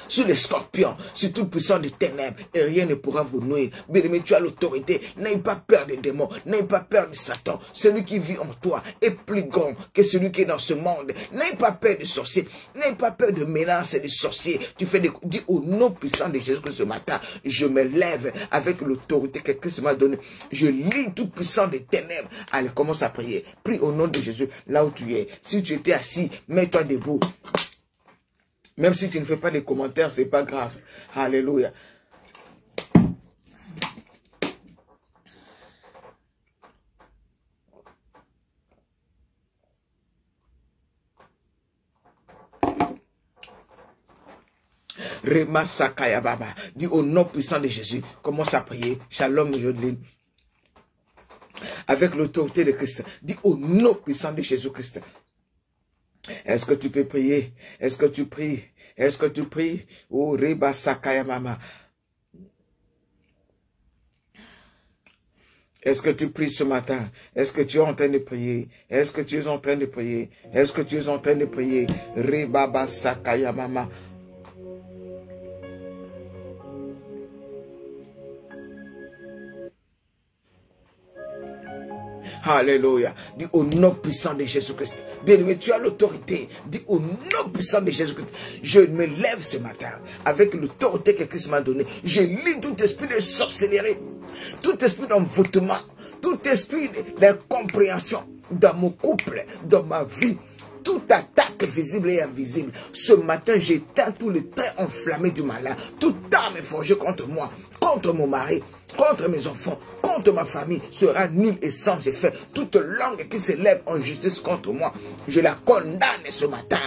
sur les scorpions, sur toute puissance des ténèbres, et rien ne pourra vous nuire. Bien-aimé, tu as l'autorité. N'aie pas peur des démons, n'aie pas peur de Satan. Celui qui vit en toi est plus grand que celui qui est dans ce monde. N'aie pas peur des sorciers, n'aie pas peur de menaces et des sorciers. Tu fais dis au nom puissant de Jésus que ce matin, je me lève avec l'autorité que Christ m'a donnée. Je lis toute puissance des ténèbres. Allez, commence à prier. Prie au nom de Jésus, là où tu es. Si tu étais assis, mets-toi debout. Même si tu ne fais pas des commentaires, c'est pas grave. Alléluia. Rema Sakaya Baba. Dis au nom puissant de Jésus. Commence à prier. Shalom Jodeline. Avec l'autorité de Christ. Dis au nom puissant de Jésus-Christ. Est-ce que tu peux prier? Est-ce que tu pries? Est-ce que tu pries? Oh, Reba Sakaya Mama. Est-ce que tu pries ce matin? Est-ce que tu es en train de prier? Est-ce que tu es en train de prier? Est-ce que tu es en train de prier? Reba Sakaya Mama. Alléluia. Dis au nom puissant de Jésus-Christ. Bien-aimé, tu as l'autorité. Dis au nom puissant de Jésus-Christ. Je me lève ce matin avec l'autorité que Christ m'a donnée. Je lis tout esprit de sorcellerie, tout esprit d'envoûtement, tout esprit d'incompréhension dans mon couple, dans ma vie. Toute attaque visible et invisible. Ce matin, j'éteins tous les traits enflammés du malin. Toute arme forgée contre moi, contre mon mari, contre mes enfants, contre ma famille, sera nulle et sans effet. Toute langue qui s'élève en justice contre moi, je la condamne ce matin.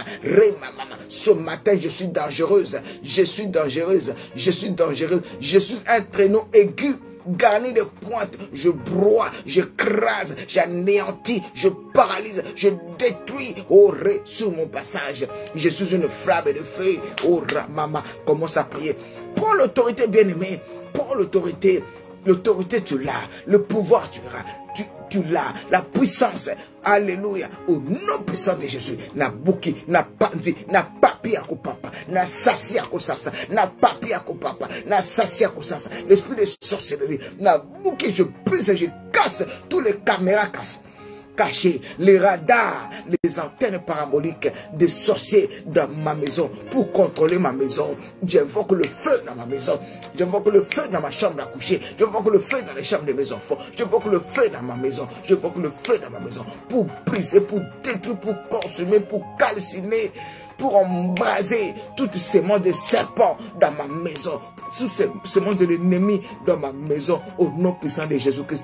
Ce matin, je suis dangereuse. Je suis dangereuse. Je suis dangereuse. Je suis un traîneau aigu, garni de pointes. Je broie, je crase, j'anéantis, je paralyse, je détruis. Oh, sur mon passage, je suis une flamme de feu. Oh, maman, commence à prier. Prends l'autorité, bien-aimé. Prends l'autorité. L'autorité, tu l'as. Le pouvoir, tu l'as. Tu l'as. La puissance. Alléluia. Au nom puissant de Jésus. Na buki, na pandi, na papi ako papa, na sasi ako sasa, na papi ako papa, na sasi ako sasa. L'esprit de sorcellerie. Na buki, je brise, je casse tous les caméras cachées, les radars, les antennes paraboliques des sorciers dans ma maison pour contrôler ma maison. J'invoque le feu dans ma maison. J'invoque le feu dans ma chambre à coucher. J'invoque le feu dans les chambres de mes enfants. J'invoque le feu dans ma maison. J'invoque le feu dans ma maison pour briser, pour détruire, pour consumer, pour calciner, pour embraser toutes ces mondes de serpents dans ma maison. Toutes ces mondes de l'ennemi dans ma maison. Au nom puissant de Jésus-Christ.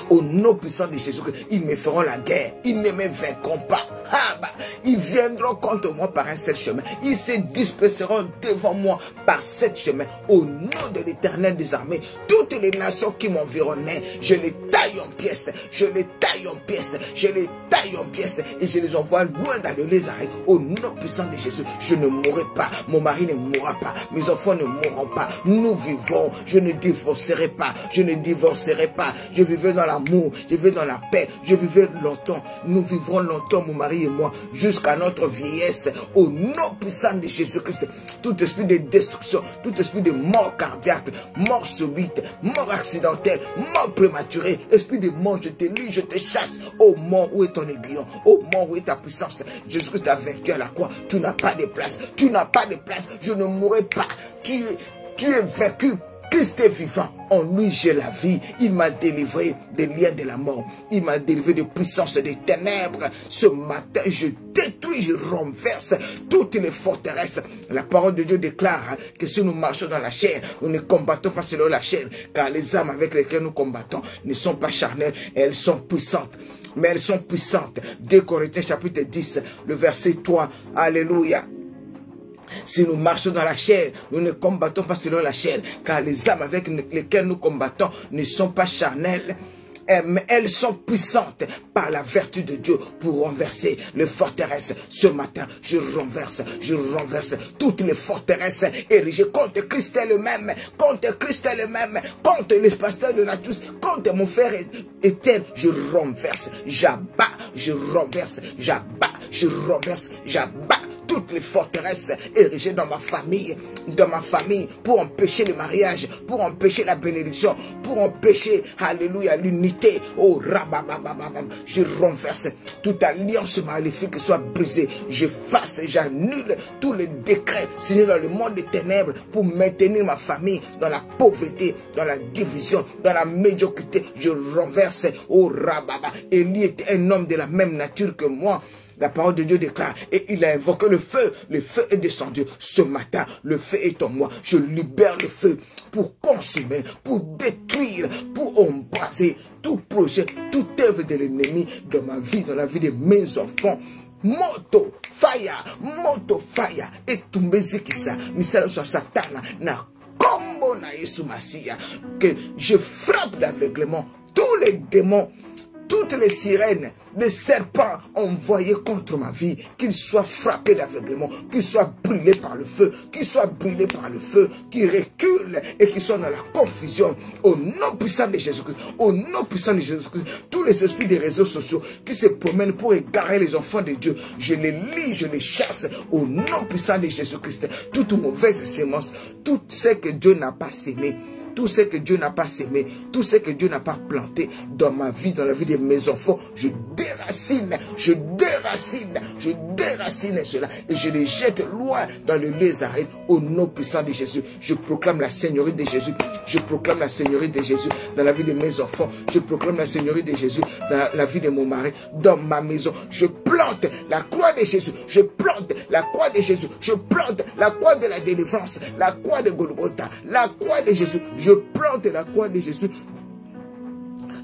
Au nom puissant de Jésus, ils me feront la guerre. Ils ne me vaincront pas. Ah bah, ils viendront contre moi par un seul chemin. Ils se disperseront devant moi par sept chemins. Au nom de l'Éternel des armées, toutes les nations qui m'environnaient, je les taille en pièces. Je les taille en pièces. Je les taille en pièces. Et je les envoie loin dans le lézard. Au nom puissant de Jésus, je ne mourrai pas. Mon mari ne mourra pas. Mes enfants ne mourront pas. Nous vivons. Je ne divorcerai pas. Je ne divorcerai pas. Je vivrai dans l'amour. Je vivrai dans la paix. Je vivrai longtemps. Nous vivrons longtemps, mon mari et moi, jusqu'à notre vieillesse. Au nom puissant de Jésus-Christ, tout esprit de destruction, tout esprit de mort cardiaque, mort subite, mort accidentelle, mort prématurée, esprit de mort, je te lis, je te chasse. Ô mort, où est ton aiguillon? Ô mort, où est ta puissance? Jésus-Christ a vaincu à la croix. Tu n'as pas de place. Tu n'as pas de place. Je ne mourrai pas. Tu es vaincu. Christ est vivant, en lui j'ai la vie. Il m'a délivré des liens de la mort. Il m'a délivré de puissance des ténèbres. Ce matin, je détruis, je renverse toutes les forteresses. La parole de Dieu déclare que si nous marchons dans la chair, nous ne combattons pas selon la chair, car les armes avec lesquelles nous combattons ne sont pas charnelles, elles sont puissantes. Mais elles sont puissantes. 2 Corinthiens chapitre 10, le verset 3. Alléluia. Si nous marchons dans la chair, nous ne combattons pas selon la chair, car les âmes avec lesquelles nous combattons ne sont pas charnelles, mais elles sont puissantes par la vertu de Dieu pour renverser les forteresses. Ce matin, je renverse toutes les forteresses érigées contre Christ elle-même, contre les pasteurs de Natus, contre mon frère Étienne. Je renverse, j'abats, je renverse, j'abats, je renverse, j'abats toutes les forteresses érigées dans ma famille, pour empêcher le mariage, pour empêcher la bénédiction, pour empêcher, alléluia, l'unité. Oh, rababababam, je renverse toute alliance maléfique qui soit brisée. Je fasse, j'annule tous les décrets signés dans le monde des ténèbres pour maintenir ma famille dans la pauvreté, dans la division, dans la médiocrité. Je renverse, oh, rababa. Élie était un homme de la même nature que moi. La parole de Dieu déclare, et il a invoqué le feu est descendu. Ce matin, le feu est en moi. Je libère le feu pour consumer, pour détruire, pour embraser tout projet, toute œuvre de l'ennemi dans ma vie, dans la vie de mes enfants. Moto fire, et tumbezikisa, misala sur Satan, na combo na Yesu Masia, que je frappe d'aveuglement tous les démons, toutes les sirènes, les serpents envoyés contre ma vie, qu'ils soient frappés d'aveuglement, qu'ils soient brûlés par le feu, qu'ils reculent et qu'ils soient dans la confusion. Au nom puissant de Jésus-Christ, au nom puissant de Jésus-Christ, tous les esprits des réseaux sociaux qui se promènent pour égarer les enfants de Dieu, je les lis, je les chasse au nom puissant de Jésus-Christ. Toute mauvaise sémence, tout ce que Dieu n'a pas sémé, tout ce que Dieu n'a pas sémé, tout ce que Dieu n'a pas planté dans ma vie, dans la vie de mes enfants, je déracine cela et je les jette loin dans le lézard au nom puissant de Jésus. Je proclame la seigneurie de Jésus. Je proclame la seigneurie de Jésus dans la vie de mes enfants. Je proclame la seigneurie de Jésus dans la vie de mon mari, dans ma maison. Je plante la croix de Jésus. Je plante la croix de Jésus. Je plante la croix de la délivrance, la croix de Golgotha, la croix de Jésus. Je plante la croix de Jésus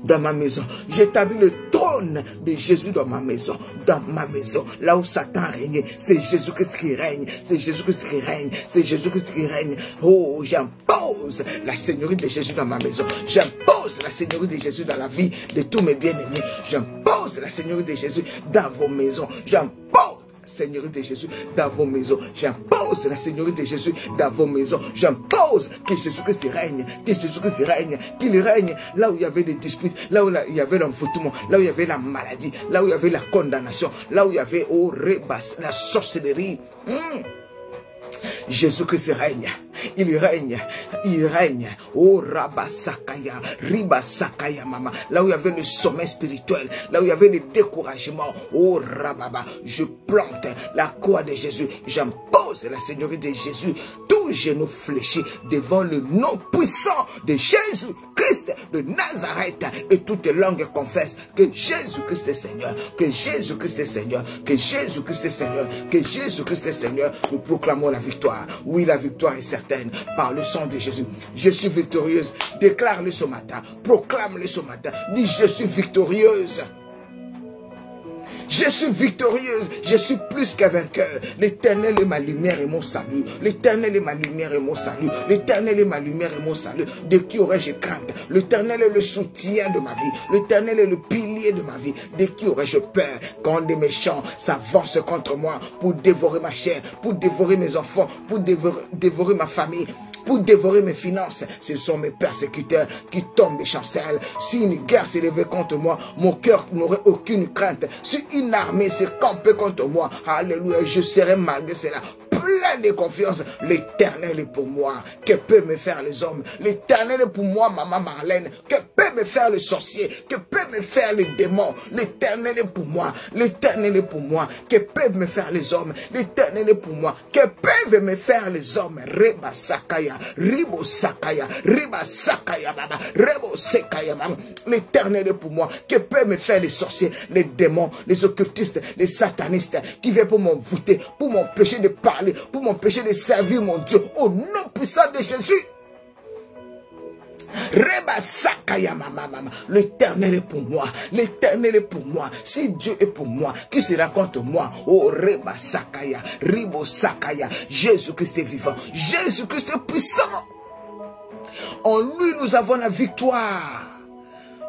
dans ma maison. J'établis le trône de Jésus dans ma maison. Dans ma maison, là où Satan régnait, c'est Jésus-Christ qui règne. C'est Jésus-Christ qui règne. C'est Jésus-Christ qui règne. Oh, j'impose la seigneurie de Jésus dans ma maison. J'impose la seigneurie de Jésus dans la vie de tous mes bien-aimés. J'impose la seigneurie de Jésus dans vos maisons. J'impose la seigneurie de Jésus dans vos maisons. J'impose la seigneurie de Jésus dans vos maisons. J'impose que Jésus-Christ règne, qu'il règne là où il y avait des disputes, là où il y avait l'envoûtement, là où il y avait la maladie, là où il y avait la condamnation, là où il y avait la sorcellerie. Jésus-Christ règne, il règne, oh Rabasakaya, Ribasakaya Mama, là où il y avait le sommeil spirituel, là où il y avait le découragement, oh Rababa, je plante la croix de Jésus, j'impose la seigneurie de Jésus, tout genou fléchi devant le nom puissant de Jésus-Christ de Nazareth, et toute langue confesse que Jésus-Christ est Seigneur, que Jésus-Christ est Seigneur, que Jésus-Christ est Seigneur, que Jésus-Christ est Seigneur. Nous proclamons la victoire. Oui, la victoire est certaine par le sang de Jésus. Je suis victorieuse. Déclare-le ce matin. Proclame-le ce matin. Dis, je suis victorieuse. Je suis victorieuse, je suis plus qu'un vainqueur. L'Éternel est ma lumière et mon salut. L'Éternel est ma lumière et mon salut. L'Éternel est ma lumière et mon salut. De qui aurais-je crainte? L'Éternel est le soutien de ma vie. L'Éternel est le pilier de ma vie. De qui aurais-je peur quand des méchants s'avancent contre moi pour dévorer ma chair, pour dévorer mes enfants, pour dévorer ma famille, pour dévorer mes finances? Ce sont mes persécuteurs qui tombent des chancelles. Si une guerre s'est levée contre moi, mon cœur n'aurait aucune crainte. Si une armée s'est campée contre moi, alléluia, je serai malgré cela plein de confiance. L'Éternel est pour moi. Que peut me faire les hommes? L'Éternel est pour moi, maman Marlène. Que peut me faire le sorcier? Que peut me faire les démons? L'Éternel est pour moi. L'Éternel est pour moi. Que peuvent me faire les hommes? L'Éternel est pour moi. Que peuvent me faire les hommes? Reba Sakaya, Ribo Sakaya, Riba Sakaya, Baba, Rebo Sekaya, Mama. L'Éternel est pour moi. Que peuvent me faire les sorciers, les démons, les occultistes, les satanistes qui viennent pour m'envoûter, pour m'empêcher de parler, pour m'empêcher de servir mon Dieu? Au nom puissant de Jésus, Reba Sakaya mama mama. L'Éternel est pour moi. L'Éternel est pour moi. Si Dieu est pour moi, qui sera contre moi? Oh Reba Sakaya. Ribo Sakaya. Jésus-Christ est vivant. Jésus-Christ est puissant. En lui nous avons la victoire.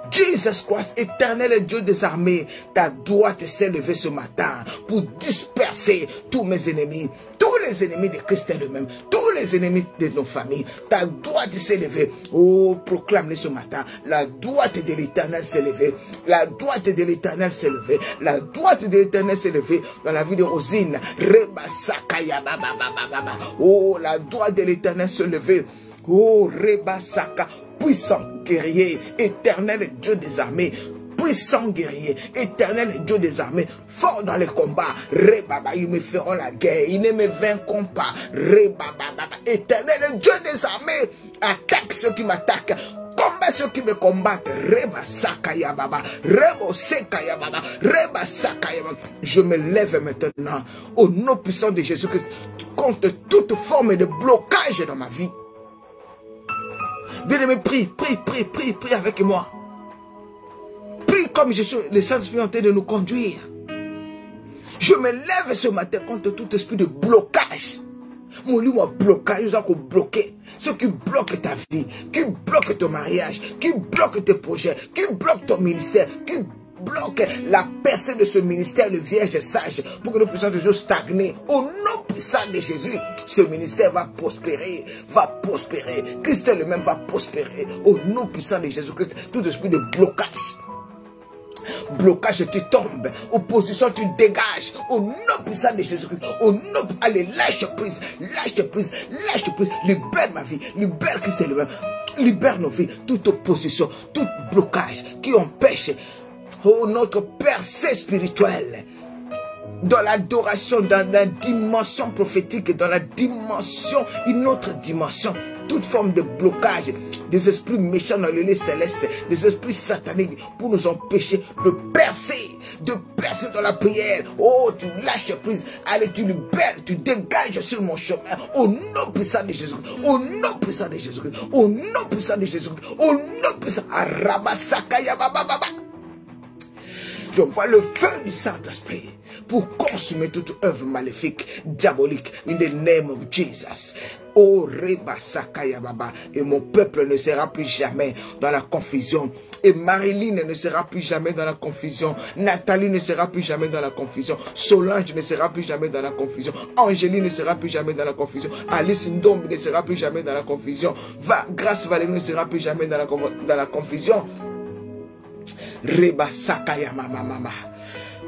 Jesus Christ, éternel et Dieu des armées, ta droite s'est levée ce matin pour disperser tous mes ennemis, tous les ennemis de Christ lui-même, tous les ennemis de nos familles. Ta droite s'est levée. Oh, proclame-le ce matin. La droite de l'Éternel s'est levée. La droite de l'Éternel s'est levée. La droite de l'Éternel s'est levée dans la vie de Rosine. Reba Sakaya baba baba baba. Oh, la droite de l'Éternel s'est levée. Oh, Reba Saka. Puissant guerrier, éternel Dieu des armées, puissant guerrier, éternel Dieu des armées, fort dans les combats. Rebaba, ils me feront la guerre, ils ne me vaincront pas. Rebaba, éternel Dieu des armées, attaque ceux qui m'attaquent. Combat ceux qui me combattent. Reba Sakaya Baba. Rebo Sekaya Baba. Reba Sakaya Baba. Je me lève maintenant au nom puissant de Jésus-Christ contre toute forme de blocage dans ma vie. Bien-aimé, prie avec moi. Prie comme je suis, le Saint-Esprit est en train de nous conduire. Je me lève ce matin contre tout esprit de blocage. Mon lit m'a blocage, nous avons bloqué. Ceux qui bloquent ta vie, qui bloquent ton mariage, qui bloquent tes projets, qui bloquent ton ministère, qui bloquent la percée de ce ministère, le vierge sage, pour que nous puissions toujours stagner. Au nom puissant de Jésus, ce ministère va prospérer, va prospérer. Christ lui-même va prospérer. Au nom puissant de Jésus-Christ, tout esprit de blocage. Blocage, tu tombes. Opposition, tu dégages. Au nom puissant de Jésus-Christ. Au nom, allez, lâche prise. Lâche prise. Lâche prise. Libère ma vie. Libère Christ lui-même. Libère nos vies. Toute opposition, tout blocage qui empêche notre percée spirituelle. Dans l'adoration, dans la dimension prophétique, dans la dimension, une autre dimension. Toute forme de blocage, des esprits méchants dans le lieu céleste, des esprits sataniques pour nous empêcher de percer dans la prière. Oh, tu lâches prise, allez, tu libères, tu dégages sur mon chemin. Au nom puissant de Jésus-Christ, au nom puissant de Jésus-Christ, au nom puissant de Jésus-Christ, au nom puissant. Arabasakaya baba baba. Je vois le feu du Saint-Esprit pour consumer toute œuvre maléfique, diabolique, in the name of Jesus. Oh, Reba Sakaya Baba. Et mon peuple ne sera plus jamais dans la confusion. Et Marilyn ne sera plus jamais dans la confusion. Nathalie ne sera plus jamais dans la confusion. Solange ne sera plus jamais dans la confusion. Angéline ne sera plus jamais dans la confusion. Alice Ndombe ne sera plus jamais dans la confusion. Grâce Valérie ne sera plus jamais dans la confusion. Reba Sakaya mama mama.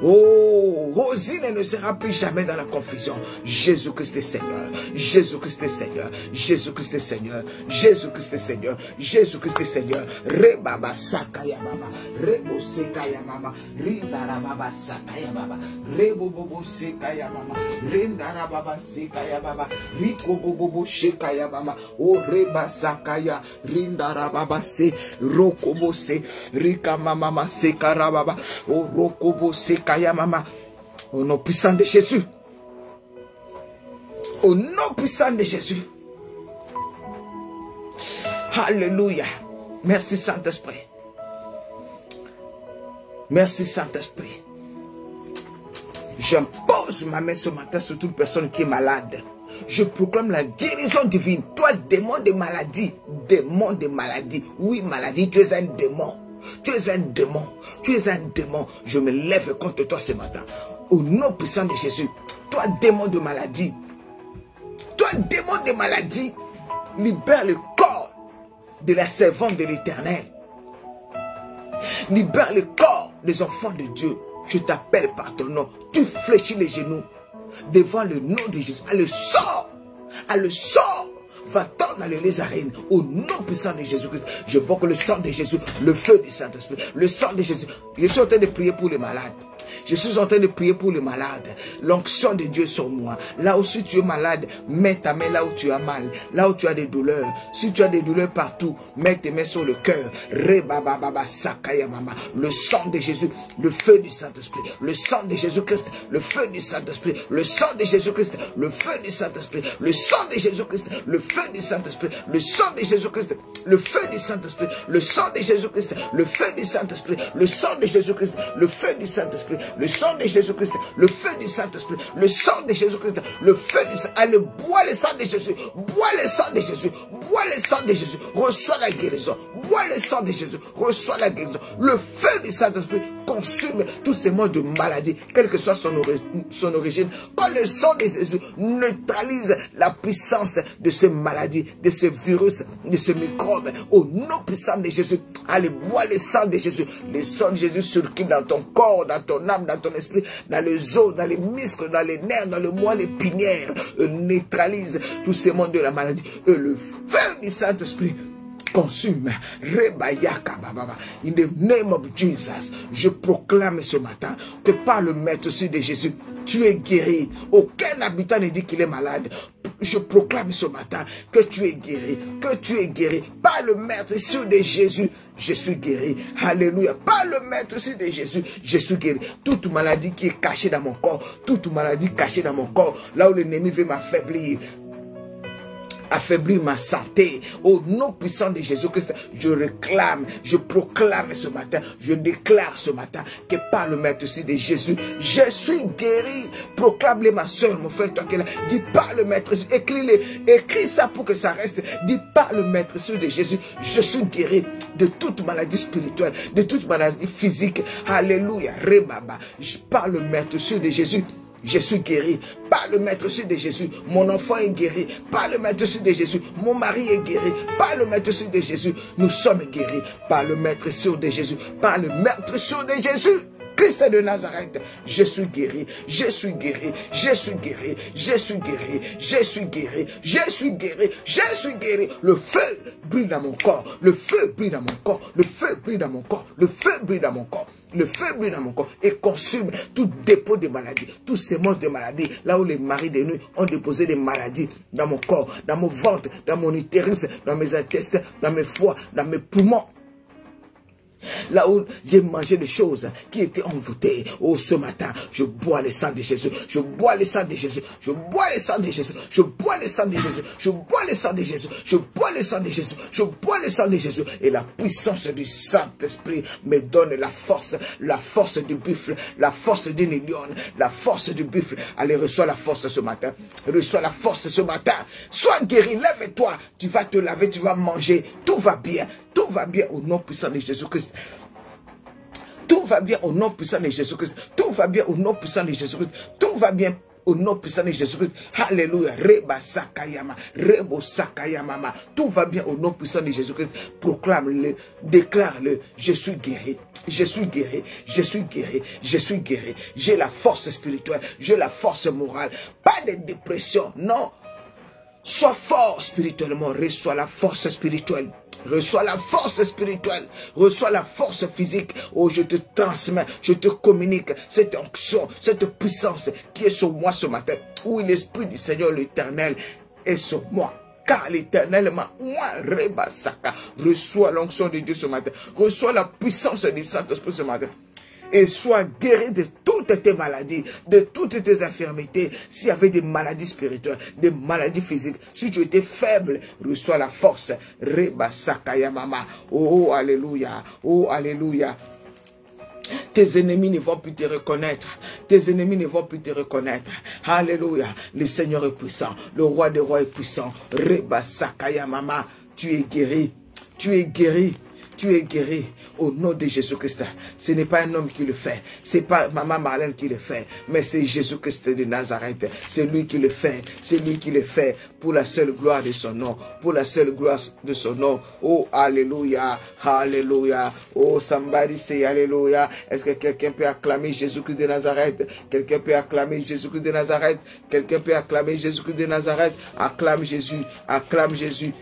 Oh, Rosine ne sera plus jamais dans la confusion. Jésus-Christ est Seigneur. Jésus-Christ est Seigneur. Jésus-Christ est Seigneur. Jésus-Christ est Seigneur. Jésus-Christ est Seigneur. Rebaba Sakaya Baba. Rebo Sekaya Mama. Rindara Baba Sakaya Baba. Rebo Bobo Sekaya Mama. Rindara Baba Sekaya Baba. Riko Bobo Sekaya Mama. Oh, Reba Sakaya. Rindara Baba Se. Rokobo Se. Rika Mama Sekara Baba. Oh, Rokobo Sekaya. Mama, au nom puissant de Jésus, au nom puissant de Jésus. Alléluia. Merci Saint-Esprit. Merci Saint-Esprit. J'impose ma main ce matin sur toute personne qui est malade. Je proclame la guérison divine. Toi, démon de maladie, démon de maladie. Oui, maladie, tu es un démon. Tu es un démon, tu es un démon. Je me lève contre toi ce matin. Au nom puissant de Jésus. Toi, démon de maladie. Toi, démon de maladie. Libère le corps de la servante de l'Éternel. Libère le corps des enfants de Dieu. Je t'appelle par ton nom. Tu fléchis les genoux devant le nom de Jésus. Elle sort. Elle sort. Va-t'en dans les arènes, au nom puissant de Jésus-Christ. Je vois que le sang de Jésus, le feu du Saint-Esprit, le sang de Jésus. Je suis en train de prier pour les malades. Je suis en train de prier pour les malades. L'onction de Dieu sur moi. Là où si tu es malade, mets ta main là où tu as mal. Là où tu as des douleurs. Si tu as des douleurs partout, mets tes mains sur le cœur. Le sang de Jésus, le feu du Saint-Esprit. Le sang de Jésus-Christ, le feu du Saint-Esprit. Le sang de Jésus-Christ, le feu du Saint-Esprit. Le sang de Jésus-Christ, le feu du Saint-Esprit. Le sang de Jésus-Christ, le feu du Saint-Esprit. Le sang de Jésus-Christ, le feu du Saint-Esprit. Le sang de Jésus-Christ, le feu du Saint-Esprit. Le sang de Jésus-Christ, le feu du Saint-Esprit. Le sang de Jésus-Christ, le feu du Saint-Esprit. Allez, bois le sang de Jésus. Bois le sang de Jésus. Bois le sang de Jésus. Reçois la guérison. Bois le sang de Jésus. Reçois la guérison. Le feu du Saint-Esprit consume tous ces mots de maladie, quelle que soit son origine. Quand le sang de Jésus neutralise la puissance de ces maladies, de ces virus, de ces microbes, au nom puissant de Jésus, allez, bois le sang de Jésus. Le sang de Jésus circule dans ton corps, dans ton âme, dans ton esprit, dans les os, dans les muscles, dans les nerfs, dans le moelle épinière. Neutralise tous ces mots de la maladie. Et le feu du Saint-Esprit consume. In the name of Jesus, je proclame ce matin que par le maître de Jésus, tu es guéri. Aucun habitant ne dit qu'il est malade. Je proclame ce matin que tu es guéri, que tu es guéri. Par le maître de Jésus, je suis guéri. Alléluia. Par le maître de Jésus, je suis guéri. Toute maladie qui est cachée dans mon corps, toute maladie cachée dans mon corps, là où l'ennemi veut m'affaiblir, affaiblir ma santé, au nom puissant de Jésus-Christ, je réclame, je proclame ce matin, je déclare ce matin que par le maître de Jésus, je suis guéri. Proclame-le, ma soeur, mon frère, toi qui es là, dis par le maître, écris-le, écris ça pour que ça reste, dis par le maître de Jésus, je suis guéri de toute maladie spirituelle, de toute maladie physique. Alléluia, rebaba, par le maître de Jésus, je suis guéri. Par le maître de Jésus, mon enfant est guéri. Par le maître de Jésus, mon mari est guéri. Par le maître de Jésus, nous sommes guéris. Par le maître de Jésus, par le maître de Jésus, Christ de Nazareth, je suis guéri, je suis guéri, je suis guéri, je suis guéri, je suis guéri, je suis guéri, je suis guéri. Le feu brille dans mon corps, le feu brille dans mon corps, le feu brille dans mon corps, le feu brille dans mon corps. Le feu brille dans mon corps et consume tout dépôt de maladies, tous ces monstres de maladies, là où les maris de nuit ont déposé des maladies dans mon corps, dans mon ventre, dans mon utérus, dans mes intestins, dans mes foies, dans mes poumons. Là où j'ai mangé des choses qui étaient envoûtées. Oh, ce matin, je bois le sang de Jésus. Je bois le sang de Jésus. Je bois le sang de Jésus. Je bois le sang de Jésus. Je bois le sang de Jésus. Je bois le sang de Jésus. Je bois le sang de Jésus. Et la puissance du Saint-Esprit me donne la force du buffle, la force d'une lionne, la force du buffle. Allez, reçois la force ce matin. Reçois la force ce matin. Sois guéri, lève-toi. Tu vas te laver, tu vas manger. Tout va bien. Tout va bien au nom puissant de Jésus-Christ. Tout va bien au nom puissant de Jésus-Christ. Tout va bien au nom puissant de Jésus-Christ. Tout va bien au nom puissant de Jésus-Christ. Alléluia. Reba sakayama. Rebo sakayama. Tout va bien au nom puissant de Jésus-Christ. Proclame-le. Déclare-le. Je suis guéri. Je suis guéri. Je suis guéri. Je suis guéri. J'ai la force spirituelle. J'ai la force morale. Pas de dépression. Non. Sois fort spirituellement. Reçois la force spirituelle. Reçois la force spirituelle. Reçois la force physique. Oh, je te transmets, je te communique cette onction, cette puissance qui est sur moi ce matin. Oui, l'Esprit du Seigneur l'Éternel est sur moi. Car l'Éternel m'a rebasaka. Reçois l'onction de Dieu ce matin. Reçois la puissance du Saint-Esprit ce matin. Et sois guéri de toutes tes maladies, de toutes tes infirmités. S'il y avait des maladies spirituelles, des maladies physiques, si tu étais faible, reçois la force. Reba sakaya mama. Oh, alléluia. Oh, alléluia. Tes ennemis ne vont plus te reconnaître. Tes ennemis ne vont plus te reconnaître. Alléluia. Le Seigneur est puissant. Le roi des rois est puissant. Reba sakaya mama. Tu es guéri. Tu es guéri. Tu es guéri au nom de Jésus-Christ. Ce n'est pas un homme qui le fait. Ce n'est pas Maman Marlène qui le fait. Mais c'est Jésus-Christ de Nazareth. C'est lui qui le fait. C'est lui qui le fait pour la seule gloire de son nom. Pour la seule gloire de son nom. Oh, alléluia. Alléluia. Oh, somebody say alléluia. Est-ce que quelqu'un peut acclamer Jésus-Christ de Nazareth? Quelqu'un peut acclamer Jésus-Christ de Nazareth? Quelqu'un peut acclamer Jésus-Christ de Nazareth? Acclame Jésus. Acclame Jésus.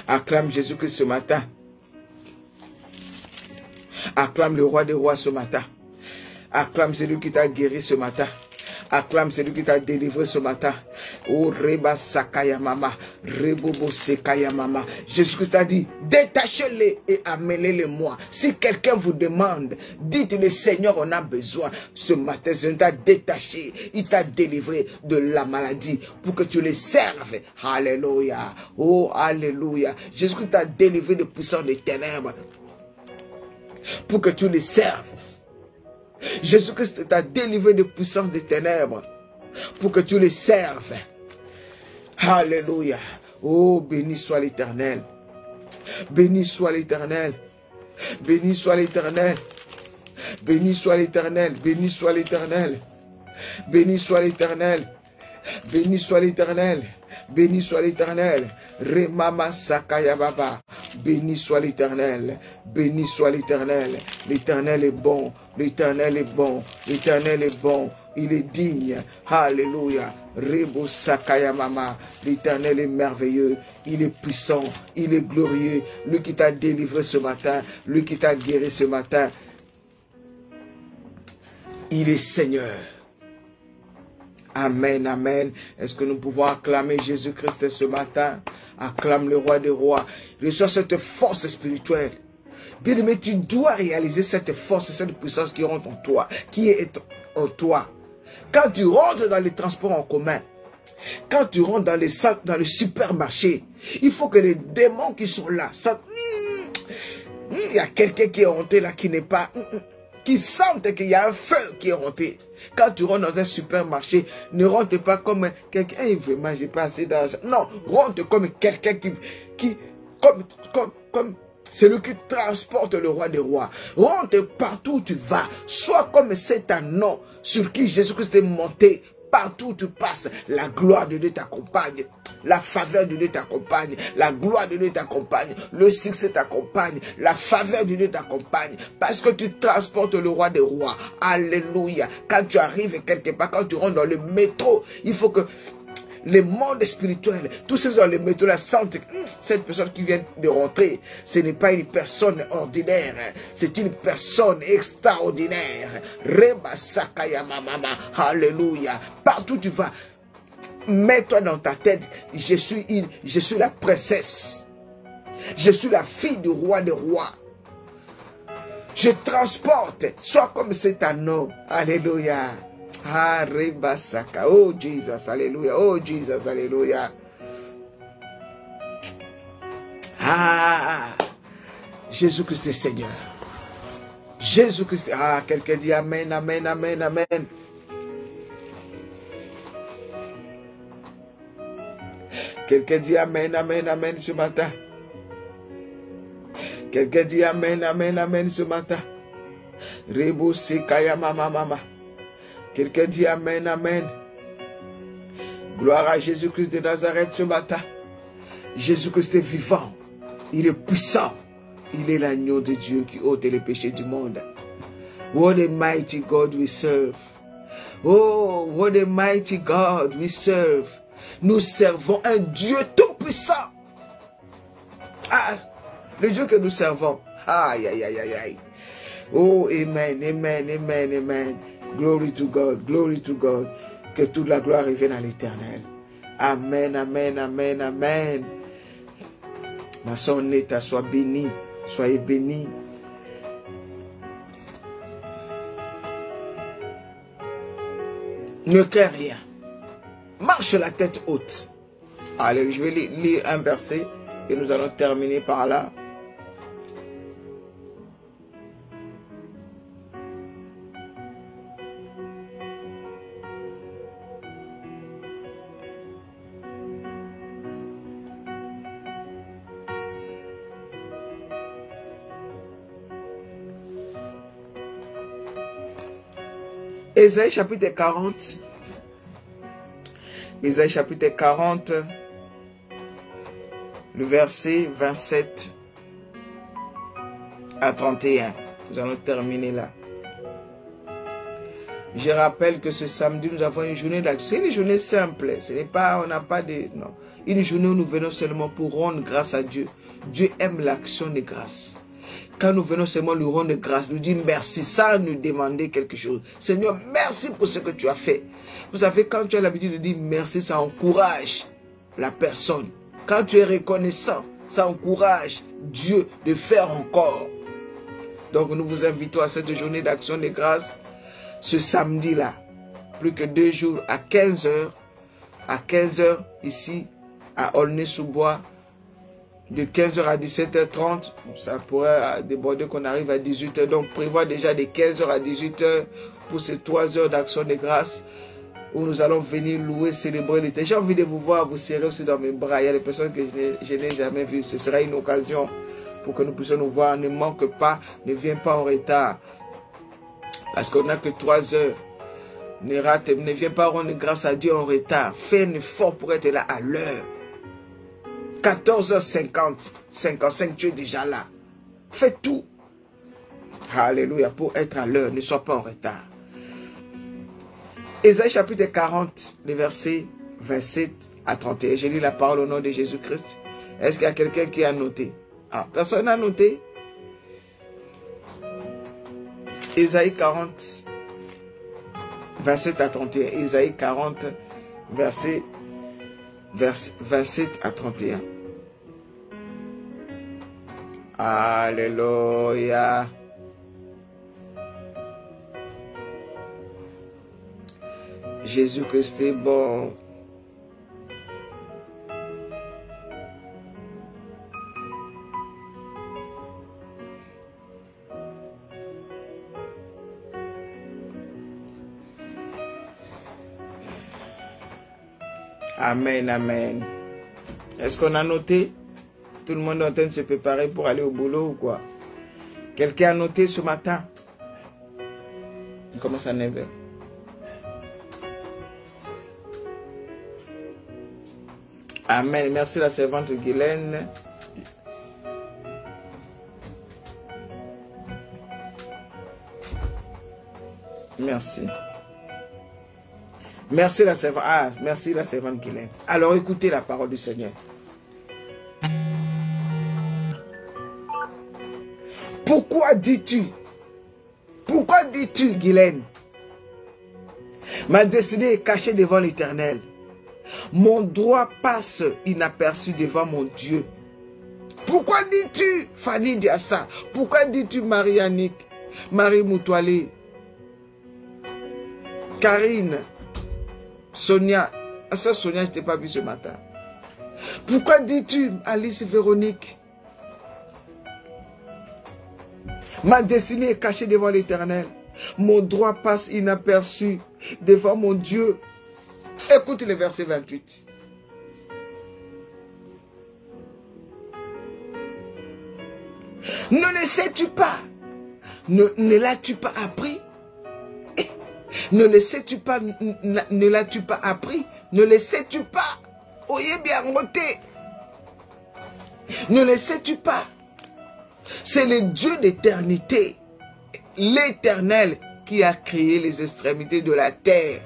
Acclame Jésus-Christ ce matin. Acclame le roi des rois ce matin. Acclame celui qui t'a guéri ce matin. Acclame celui qui t'a délivré ce matin. Oh, Reba Sakaya Mama, Rebobo Sekaya Mama. Jésus-Christ a dit, détachez-les et amenez-les moi. Si quelqu'un vous demande, dites le Seigneur, on a besoin. Ce matin, Seigneur t'a détaché, il t'a délivré de la maladie pour que tu les serves. Alléluia. Oh, Alléluia. Jésus-Christ t'a délivré de puissance des ténèbres pour que tu les serves. Jésus-Christ t'a délivré de puissance des ténèbres pour que tu les serves. Alléluia. Oh, béni soit l'Éternel. Béni soit l'Éternel. Béni soit l'Éternel. Béni soit l'Éternel. Béni soit l'Éternel. Béni soit l'Éternel. Béni soit l'Éternel. Béni soit l'Éternel. Remama Sakaya Baba. Béni soit l'Éternel. Béni soit l'Éternel. L'Éternel est bon. L'Éternel est bon. L'Éternel est bon. Il est digne. Alléluia. Rebo Sakaya Mama. L'Éternel est merveilleux. Il est puissant. Il est glorieux. Lui qui t'a délivré ce matin. Lui qui t'a guéri ce matin. Il est Seigneur. Amen, amen. Est-ce que nous pouvons acclamer Jésus-Christ ce matin? Acclame le roi des rois. Reçois cette force spirituelle. Bien-aimé, tu dois réaliser cette force, cette puissance qui rentre en toi, qui est en toi. Quand tu rentres dans les transports en commun, quand tu rentres dans les supermarchés, il faut que les démons qui sont là, il y a quelqu'un qui est rentré là qui n'est pas... qui sentent qu'il y a un feu qui est rentré. Quand tu rentres dans un supermarché, ne rentre pas comme quelqu'un, hey, vraiment, j'ai pas assez d'argent. Non, rentre comme quelqu'un comme celui qui transporte le roi des rois. Rentre partout où tu vas. Sois comme cet anneau sur qui Jésus-Christ est monté. Partout où tu passes, la gloire de Dieu t'accompagne, la faveur de Dieu t'accompagne, la gloire de Dieu t'accompagne, le succès t'accompagne, la faveur de Dieu t'accompagne, parce que tu transportes le roi des rois. Alléluia. Quand tu arrives quelque part, quand tu rentres dans le métro, il faut que le monde spirituel, tous ceux dans le métro là sentent que cette personne qui vient de rentrer, ce n'est pas une personne ordinaire, c'est une personne extraordinaire. Reba Sakaya Mama, alléluia. Partout où tu vas, mets-toi dans ta tête, je suis la princesse, je suis la fille du roi des rois. Je transporte, sois comme cet anneau, alléluia. Ah, Rebasaka. Oh Jesus, alléluia. Oh Jesus, alléluia. Ah, Jésus-Christ est Seigneur. Jésus-Christ. Ah, quelqu'un dit Amen, Amen, Amen, Amen. Quelqu'un dit Amen, Amen, Amen ce matin. Quelqu'un dit Amen, Amen, Amen ce matin. Rebo Sekaya Mama Mama. Quelqu'un dit Amen, Amen. Gloire à Jésus-Christ de Nazareth ce matin. Jésus-Christ est vivant. Il est puissant. Il est l'agneau de Dieu qui ôte les péchés du monde. What a mighty God we serve. Oh, what a mighty God we serve. Nous servons un Dieu tout-puissant. Ah, le Dieu que nous servons. Aïe, aïe, aïe, aïe, aïe. Oh, amen, amen, amen, amen. Glory to God, glory to God. Que toute la gloire revienne à l'Éternel. Amen, amen, amen, amen. Ma soeur Neta, sois bénie, soyez bénie. Ne crains rien. Marche la tête haute. Allez, je vais lire un verset et nous allons terminer par là. Ésaïe chapitre 40. Ésaïe chapitre 40. Le verset 27 à 31. Nous allons terminer là. Je rappelle que ce samedi, nous avons une journée d'action. C'est une journée simple. Ce n'est pas, on n'a pas de... Non. Une journée où nous venons seulement pour rendre grâce à Dieu. Dieu aime l'action de grâce. Quand nous venons seulement lui rendre grâce, lui dire merci, sans nous demander quelque chose. Seigneur, merci pour ce que tu as fait. Vous savez, quand tu as l'habitude de dire merci, ça encourage la personne. Quand tu es reconnaissant, ça encourage Dieu de faire encore. Donc nous vous invitons à cette journée d'action de grâce, ce samedi-là, plus que 2 jours, à 15 h, à 15 h ici, à Aulnay-sous-Bois, de 15 h à 17 h 30, ça pourrait déborder qu'on arrive à 18 h, donc prévoit déjà de 15 h à 18 h pour ces 3 heures d'action de grâce, où nous allons venir louer, célébrer l'été. J'ai envie de vous voir, vous serrer aussi dans mes bras. Il y a des personnes que je n'ai jamais vues. Ce sera une occasion pour que nous puissions nous voir. Ne manque pas, ne viens pas en retard. Parce qu'on n'a que 3 heures. Ne viens pas rendre grâce à Dieu en retard. Fais un effort pour être là à l'heure. 14 h 50, 55, tu es déjà là. Fais tout. Alléluia, pour être à l'heure. Ne sois pas en retard. Ésaïe chapitre 40, les versets 27 à 31. J'ai lu la parole au nom de Jésus-Christ. Est-ce qu'il y a quelqu'un qui a noté? Ah, personne n'a noté? Ésaïe 40, 27 à 31. Ésaïe 40, verset 27 à 31. Alléluia. Jésus-Christ est bon. Amen, amen. Est-ce qu'on a noté? Tout le monde est en train de se préparer pour aller au boulot ou quoi? Quelqu'un a noté ce matin? On commence à 9 h. Amen. Merci la servante Guylaine. Merci. Merci la servante. Ah, merci la servante Guylaine. Alors écoutez la parole du Seigneur. Pourquoi dis-tu? Pourquoi dis-tu, Guylaine? Ma destinée est cachée devant l'Éternel. Mon droit passe inaperçu devant mon Dieu. Pourquoi dis-tu, Fanny Diassa? Pourquoi dis-tu, Marie-Annick, Marie Moutoualé, Karine, Sonia? Ça, Sonia, je ne t'ai pas vu ce matin. Pourquoi dis-tu, Alice Véronique? Ma destinée est cachée devant l'Éternel. Mon droit passe inaperçu devant mon Dieu. Écoute le verset 28. Ne le sais-tu pas? Ne l'as-tu pas appris? Ne le sais-tu pas? Ne l'as-tu pas appris? Ne le sais-tu pas? Oyez bien noté. Ne le sais-tu pas? C'est le Dieu d'éternité, l'Éternel, qui a créé les extrémités de la terre.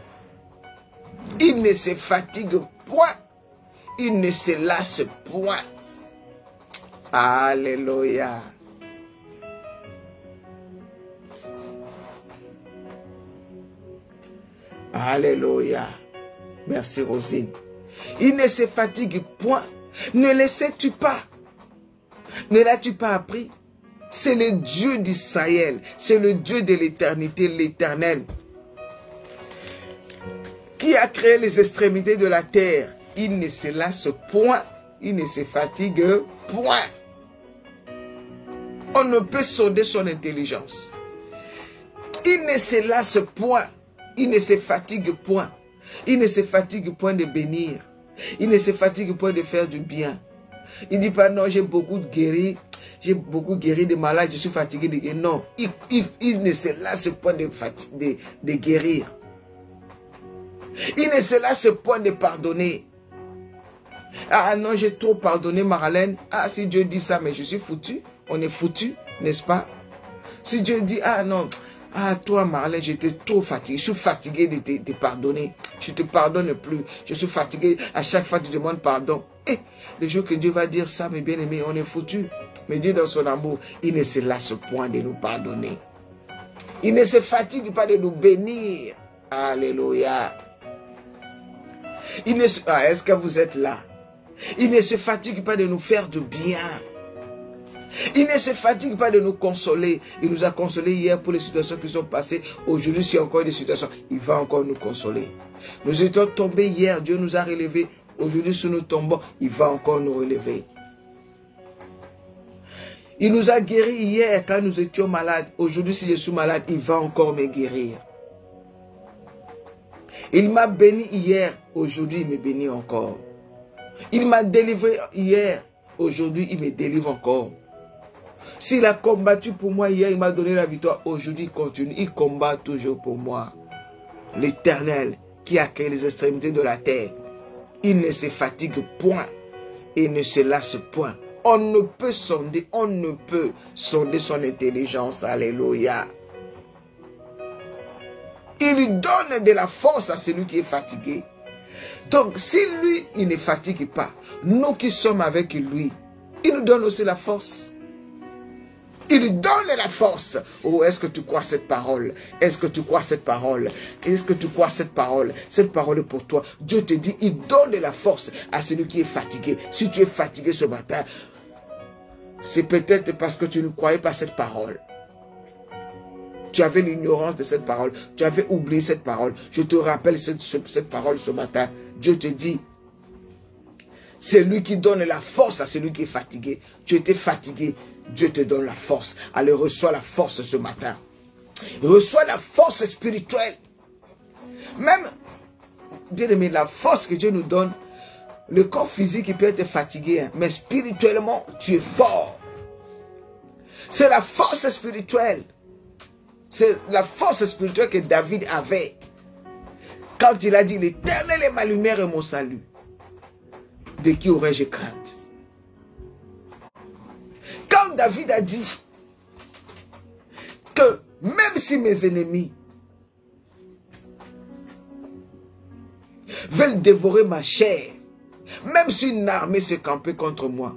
Il ne se fatigue point. Il ne se lasse point. Alléluia. Alléluia. Merci Rosine. Il ne se fatigue point. Ne le sais-tu pas? Ne l'as-tu pas appris? C'est le Dieu d'Israël. C'est le Dieu de l'éternité, l'Éternel, qui a créé les extrémités de la terre. Il ne se lasse point. Il ne se fatigue point. On ne peut sonder son intelligence. Il ne se lasse point. Il ne se fatigue point. Il ne se fatigue point de bénir. Il ne se fatigue point de faire du bien. Il ne dit pas non, j'ai beaucoup guéri. J'ai beaucoup guéri de malades. Je suis fatigué de guérir. Non. Il ne se lasse point de guérir. Il ne se lasse point de pardonner. Ah non, j'ai trop pardonné Marlène. Ah, si Dieu dit ça, mais je suis foutu. On est foutu, n'est-ce pas? Si Dieu dit, ah non, ah toi Marlène, j'étais trop fatigué. Je suis fatigué de te pardonner. Je ne te pardonne plus. Je suis fatigué. À chaque fois, tu demandes pardon. Et le jour que Dieu va dire ça, mes bien-aimés, on est foutu. Mais Dieu, dans son amour, il ne se lasse point de nous pardonner. Il ne se fatigue pas de nous bénir. Alléluia. Est-ce que vous êtes là? Il ne se fatigue pas de nous faire du bien. Il ne se fatigue pas de nous consoler. Il nous a consolés hier pour les situations qui sont passées. Aujourd'hui, s'il y a encore des situations, il va encore nous consoler. Nous étions tombés hier, Dieu nous a relevés. Aujourd'hui, si nous tombons, il va encore nous relever. Il nous a guéris hier quand nous étions malades. Aujourd'hui, si je suis malade, il va encore me guérir. Il m'a béni hier. Aujourd'hui, il me bénit encore. Il m'a délivré hier. Aujourd'hui, il me délivre encore. S'il a combattu pour moi hier, il m'a donné la victoire. Aujourd'hui, il continue. Il combat toujours pour moi. L'Éternel qui a créé les extrémités de la terre. Il ne se fatigue point. Il ne se lasse point. On ne peut sonder son intelligence. Alléluia. Il donne de la force à celui qui est fatigué. Donc, si lui, il ne fatigue pas, nous qui sommes avec lui, il nous donne aussi la force. Il donne la force. Oh, est-ce que tu crois cette parole? Est-ce que tu crois cette parole? Est-ce que tu crois cette parole? Cette parole est pour toi. Dieu te dit, il donne la force à celui qui est fatigué. Si tu es fatigué ce matin, c'est peut-être parce que tu ne croyais pas cette parole. Tu avais l'ignorance de cette parole. Tu avais oublié cette parole. Je te rappelle cette parole ce matin. Dieu te dit, c'est lui qui donne la force à celui qui est fatigué. Tu étais fatigué. Dieu te donne la force. Allez, reçois la force ce matin. Reçois la force spirituelle. Même, bien aimé, la force que Dieu nous donne, le corps physique il peut être fatigué, hein, mais spirituellement, tu es fort. C'est la force spirituelle. C'est la force spirituelle que David avait. Quand il a dit, l'Éternel est ma lumière et mon salut. De qui aurais-je crainte? Quand David a dit que même si mes ennemis veulent dévorer ma chair, même si une armée se campait contre moi,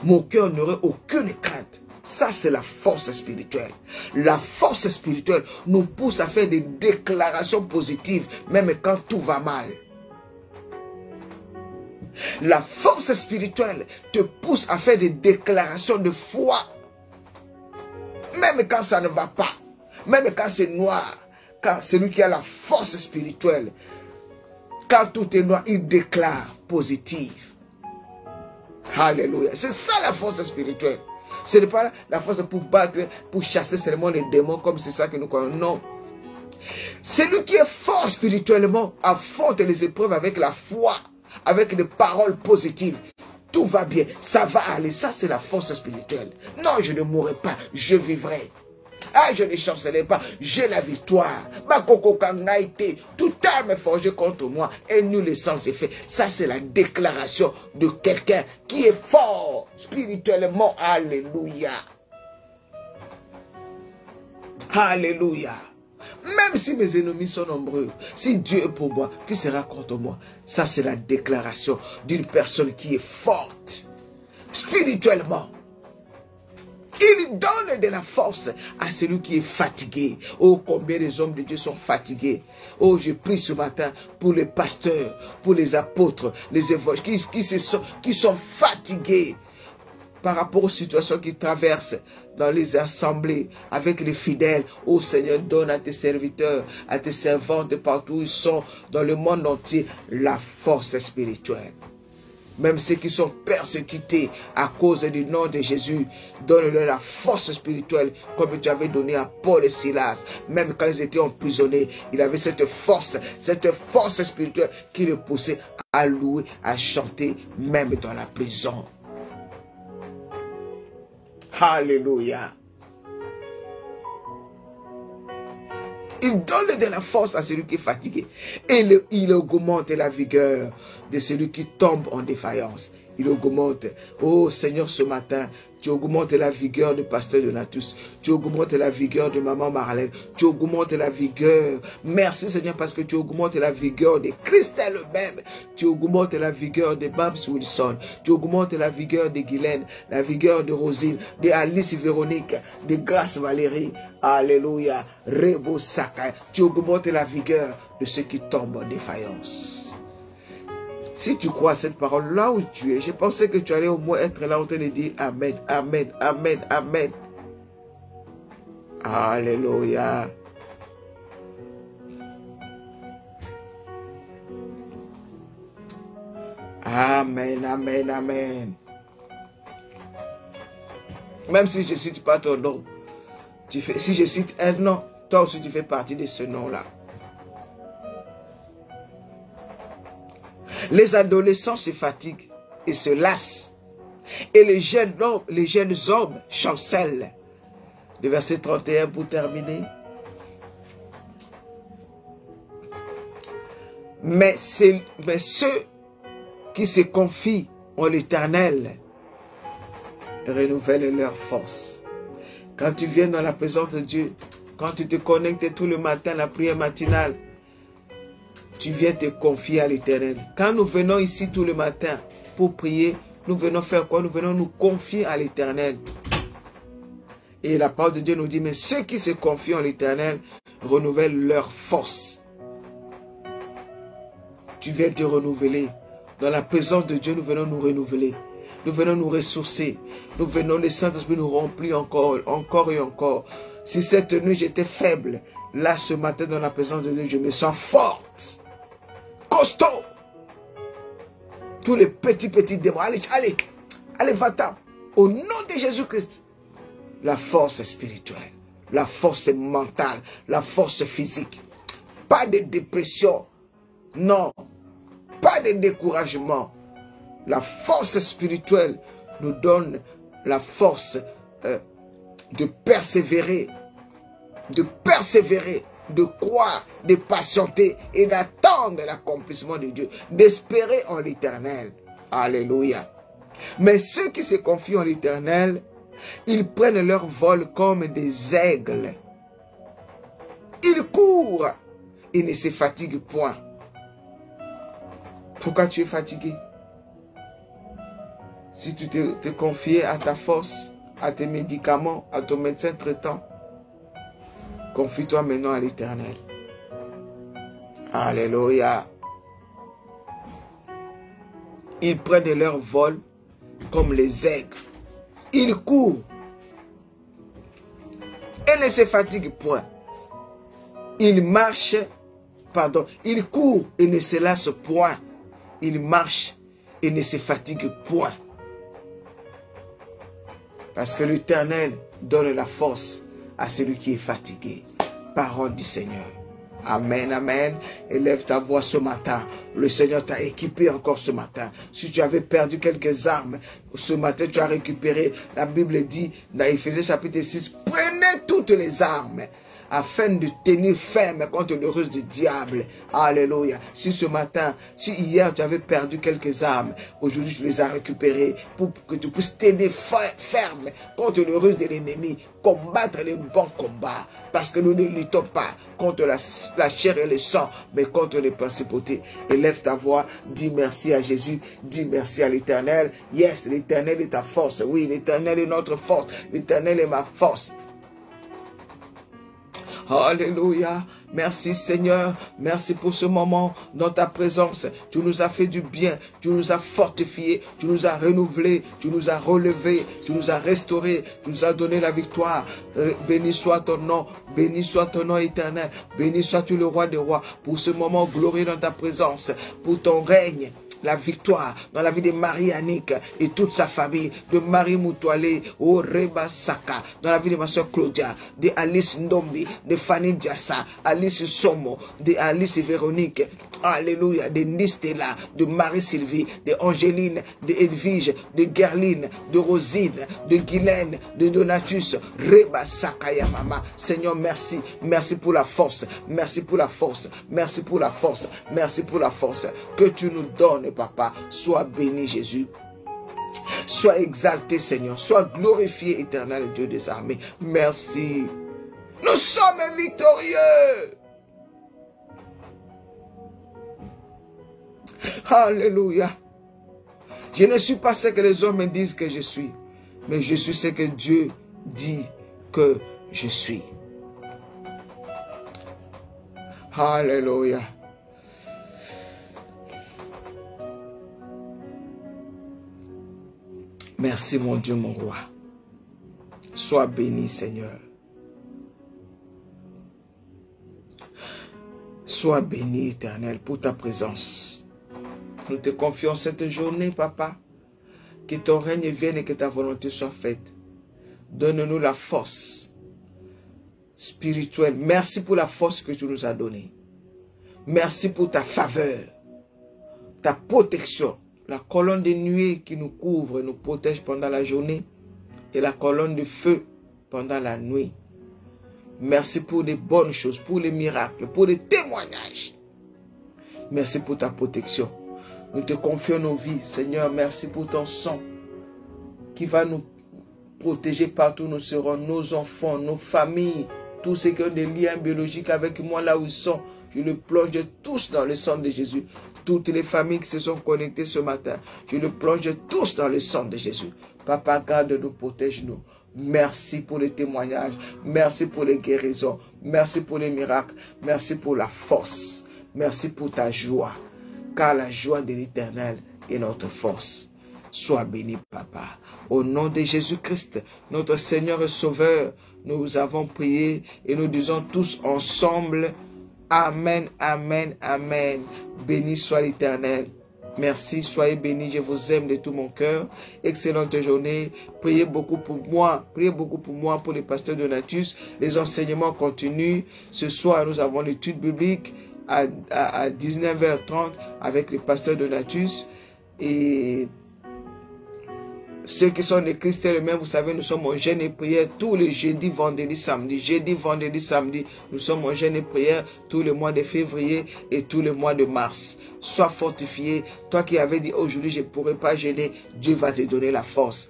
mon cœur n'aurait aucune crainte. Ça, c'est la force spirituelle. La force spirituelle nous pousse à faire des déclarations positives, même quand tout va mal. La force spirituelle te pousse à faire des déclarations de foi. Même quand ça ne va pas. Même quand c'est noir. Quand celui qui a la force spirituelle, quand tout est noir, il déclare positif. Alléluia. C'est ça la force spirituelle. Ce n'est pas la force pour battre, pour chasser seulement les démons comme c'est ça que nous croyons. Non. Celui qui est fort spirituellement affronte les épreuves avec la foi, avec des paroles positives. Tout va bien, ça va aller. Ça, c'est la force spirituelle. Non, je ne mourrai pas, je vivrai. Ah, je ne chancerai pas, j'ai la victoire. Ma coco kangaïté, toute arme forgée contre moi est nulle et sans effet. Ça, c'est la déclaration de quelqu'un qui est fort spirituellement. Alléluia. Alléluia. Même si mes ennemis sont nombreux, si Dieu est pour moi, qui sera contre moi? Ça, c'est la déclaration d'une personne qui est forte spirituellement. Il donne de la force à celui qui est fatigué. Oh, combien les hommes de Dieu sont fatigués. Oh, je prie ce matin pour les pasteurs, pour les apôtres, les évangélistes qui sont fatigués par rapport aux situations qu'ils traversent dans les assemblées avec les fidèles. Oh Seigneur, donne à tes serviteurs, à tes servantes partout où ils sont dans le monde entier la force spirituelle. Même ceux qui sont persécutés à cause du nom de Jésus, donne-leur la force spirituelle comme tu avais donné à Paul et Silas. Même quand ils étaient emprisonnés, il avait cette force spirituelle qui les poussait à louer, à chanter, même dans la prison. Alléluia. Il donne de la force à celui qui est fatigué. Et il augmente la vigueur de celui qui tombe en défaillance. il augmente. Oh Seigneur, ce matin, tu augmentes la vigueur de Pasteur Donatus. Tu augmentes la vigueur de Maman Marlène. Tu augmentes la vigueur. Merci Seigneur parce que tu augmentes la vigueur de Christelle même. Tu augmentes la vigueur de Babs Wilson. Tu augmentes la vigueur de Guylaine, la vigueur de Rosine, de Alice Véronique, de Grâce Valérie. Alléluia. Rebo Saka. Tu augmentes la vigueur de ceux qui tombent en défaillance. Si tu crois à cette parole, là où tu es, je pensais que tu allais au moins être là en train de dire Amen, Amen, Amen, Amen. Alléluia. Amen, Amen, Amen. Même si je ne cite pas ton nom, si je cite un nom, toi aussi tu fais partie de ce nom-là. Les adolescents se fatiguent et se lassent. Et les jeunes hommes chancellent. Le verset 31 pour terminer. Mais ceux qui se confient en l'Éternel renouvellent leur force. Quand tu viens dans la présence de Dieu, quand tu te connectes tout le matin à la prière matinale, tu viens te confier à l'Éternel. Quand nous venons ici tout le matin pour prier, nous venons faire quoi? Nous venons nous confier à l'Éternel. Et la parole de Dieu nous dit, mais ceux qui se confient en l'Éternel renouvellent leur force. Tu viens te renouveler. Dans la présence de Dieu, nous venons nous renouveler. Nous venons nous ressourcer. Nous venons, le Saint-Esprit nous remplit encore et encore. Si cette nuit j'étais faible, là ce matin dans la présence de Dieu, je me sens forte. Costaud. Tous les petits démons. Allez, va-t'en. Au nom de Jésus-Christ. La force spirituelle, la force mentale, la force physique. Pas de dépression. Non. Pas de découragement. La force spirituelle nous donne la force de persévérer. De croire, de patienter et d'attendre l'accomplissement de Dieu, d'espérer en l'Éternel. Alléluia. Mais ceux qui se confient en l'Éternel, ils prennent leur vol comme des aigles. Ils courent, ils ne se fatiguent point. Pourquoi tu es fatigué? Si tu te confiais à ta force, à tes médicaments, à ton médecin traitant, confie-toi maintenant à l'Éternel. Alléluia. Ils prennent leur vol comme les aigles. Ils courent et ne se fatiguent point. Ils marchent, ils courent et ne se lassent point. Ils marchent et ne se fatiguent point. Parce que l'Éternel donne la force à celui qui est fatigué. Parole du Seigneur. Amen, amen. Élève ta voix ce matin. Le Seigneur t'a équipé encore ce matin. Si tu avais perdu quelques armes, ce matin tu as récupéré. La Bible dit dans Éphésiens chapitre 6, prenez toutes les armes afin de tenir ferme contre le ruse du diable. Alléluia. Si ce matin, si hier tu avais perdu quelques armes, aujourd'hui tu les as récupérées pour que tu puisses tenir ferme contre le ruse de l'ennemi, combattre les bons combats. Parce que nous ne luttons pas contre la chair et le sang, mais contre les principautés. Élève ta voix, dis merci à Jésus, dis merci à l'Éternel. Yes, l'Éternel est ta force. Oui, l'Éternel est notre force. L'Éternel est ma force. Alléluia. Merci Seigneur. Merci pour ce moment dans ta présence. Tu nous as fait du bien. Tu nous as fortifiés. Tu nous as renouvelés. Tu nous as relevés. Tu nous as restaurés. Tu nous as donné la victoire. Béni soit ton nom. Béni soit ton nom éternel. Béni sois-tu le roi des rois. Pour ce moment glorieux dans ta présence. Pour ton règne. La victoire dans la vie de Marie-Annick et toute sa famille, de Marie Moutoualé, au Reba Saka, dans la vie de ma soeur Claudia, de Alice Ndombi, de Fanny Diassa, Alice Somo, de Alice Véronique, alléluia, de Nistela, de Marie-Sylvie, de Angéline, de Edwige, de Gerline, de Rosine, de Guylaine, de Donatus, Reba Saka ya Mama. Seigneur, merci. Merci pour la force. Merci pour la force. Merci pour la force. Merci pour la force que tu nous donnes, Papa. Sois béni, Jésus. Sois exalté, Seigneur. Sois glorifié, éternel Dieu des armées. Merci. Nous sommes victorieux. Alléluia. Je ne suis pas ce que les hommes me disent que je suis, mais je suis ce que Dieu dit que je suis. Alléluia. Merci mon Dieu, mon roi. Sois béni, Seigneur. Sois béni, éternel, pour ta présence. Nous te confions cette journée, papa. Que ton règne vienne et que ta volonté soit faite. Donne-nous la force spirituelle. Merci pour la force que tu nous as donnée. Merci pour ta faveur, ta protection. La colonne de nuée qui nous couvre et nous protège pendant la journée. Et la colonne de feu pendant la nuit. Merci pour les bonnes choses, pour les miracles, pour les témoignages. Merci pour ta protection. Nous te confions nos vies. Seigneur, merci pour ton sang qui va nous protéger partout où nous serons, nos enfants, nos familles, tous ceux qui ont des liens biologiques avec moi là où ils sont. Je les plonge tous dans le sang de Jésus. Toutes les familles qui se sont connectées ce matin, je les plonge tous dans le sang de Jésus. Papa, garde-nous, protège-nous. Merci pour les témoignages. Merci pour les guérisons. Merci pour les miracles. Merci pour la force. Merci pour ta joie. Car la joie de l'Éternel est notre force. Sois béni, papa. Au nom de Jésus-Christ, notre Seigneur et Sauveur, nous avons prié et nous disons tous ensemble, Amen, Amen, Amen. Béni soit l'Éternel. Merci, soyez bénis, je vous aime de tout mon cœur. Excellente journée. Priez beaucoup pour moi. Priez beaucoup pour moi, pour les pasteurs Donatus. Les enseignements continuent. Ce soir, nous avons l'étude biblique à 19h30 avec les pasteurs Donatus. Et ceux qui sont des chrétiens eux-mêmes, vous savez, nous sommes en jeûne et prière tous les jeudis, vendredis, samedi. Jeudi, vendredi, samedi. Nous sommes en jeûne et prière tous les mois de février et tous les mois de mars. Sois fortifié. Toi qui avais dit aujourd'hui je ne pourrai pas jeûner, Dieu va te donner la force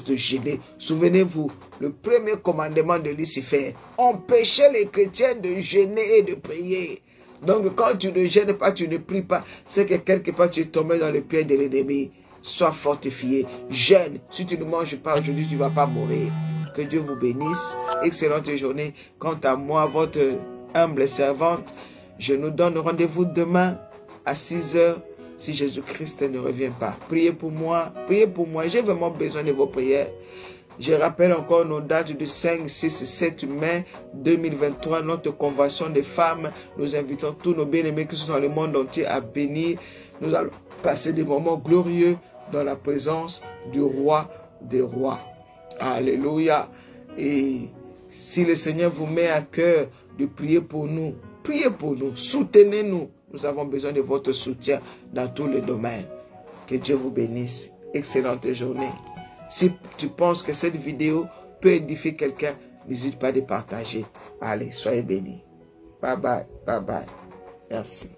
de jeûner. Souvenez-vous, le premier commandement de Lucifer empêchait les chrétiens de jeûner et de prier. Donc quand tu ne jeûnes pas, tu ne pries pas, c'est que quelque part tu es tombé dans le piège de l'ennemi. Sois fortifié, jeûne. Si tu ne manges pas aujourd'hui, tu ne vas pas mourir. Que Dieu vous bénisse. Excellente journée. Quant à moi, votre humble servante, je nous donne rendez-vous demain à 6 h si Jésus-Christ ne revient pas. Priez pour moi, priez pour moi. J'ai vraiment besoin de vos prières. Je rappelle encore nos dates du 5, 6 et 7 mai 2023, notre convention des femmes. Nous invitons tous nos bien-aimés qui sont dans le monde entier à venir. Nous allons passer des moments glorieux dans la présence du roi des rois. Alléluia. Et si le Seigneur vous met à cœur de prier pour nous, priez pour nous, soutenez-nous. Nous avons besoin de votre soutien dans tous les domaines. Que Dieu vous bénisse. Excellente journée. Si tu penses que cette vidéo peut édifier quelqu'un, n'hésite pas à partager. Allez, soyez bénis. Bye bye, bye bye. Merci.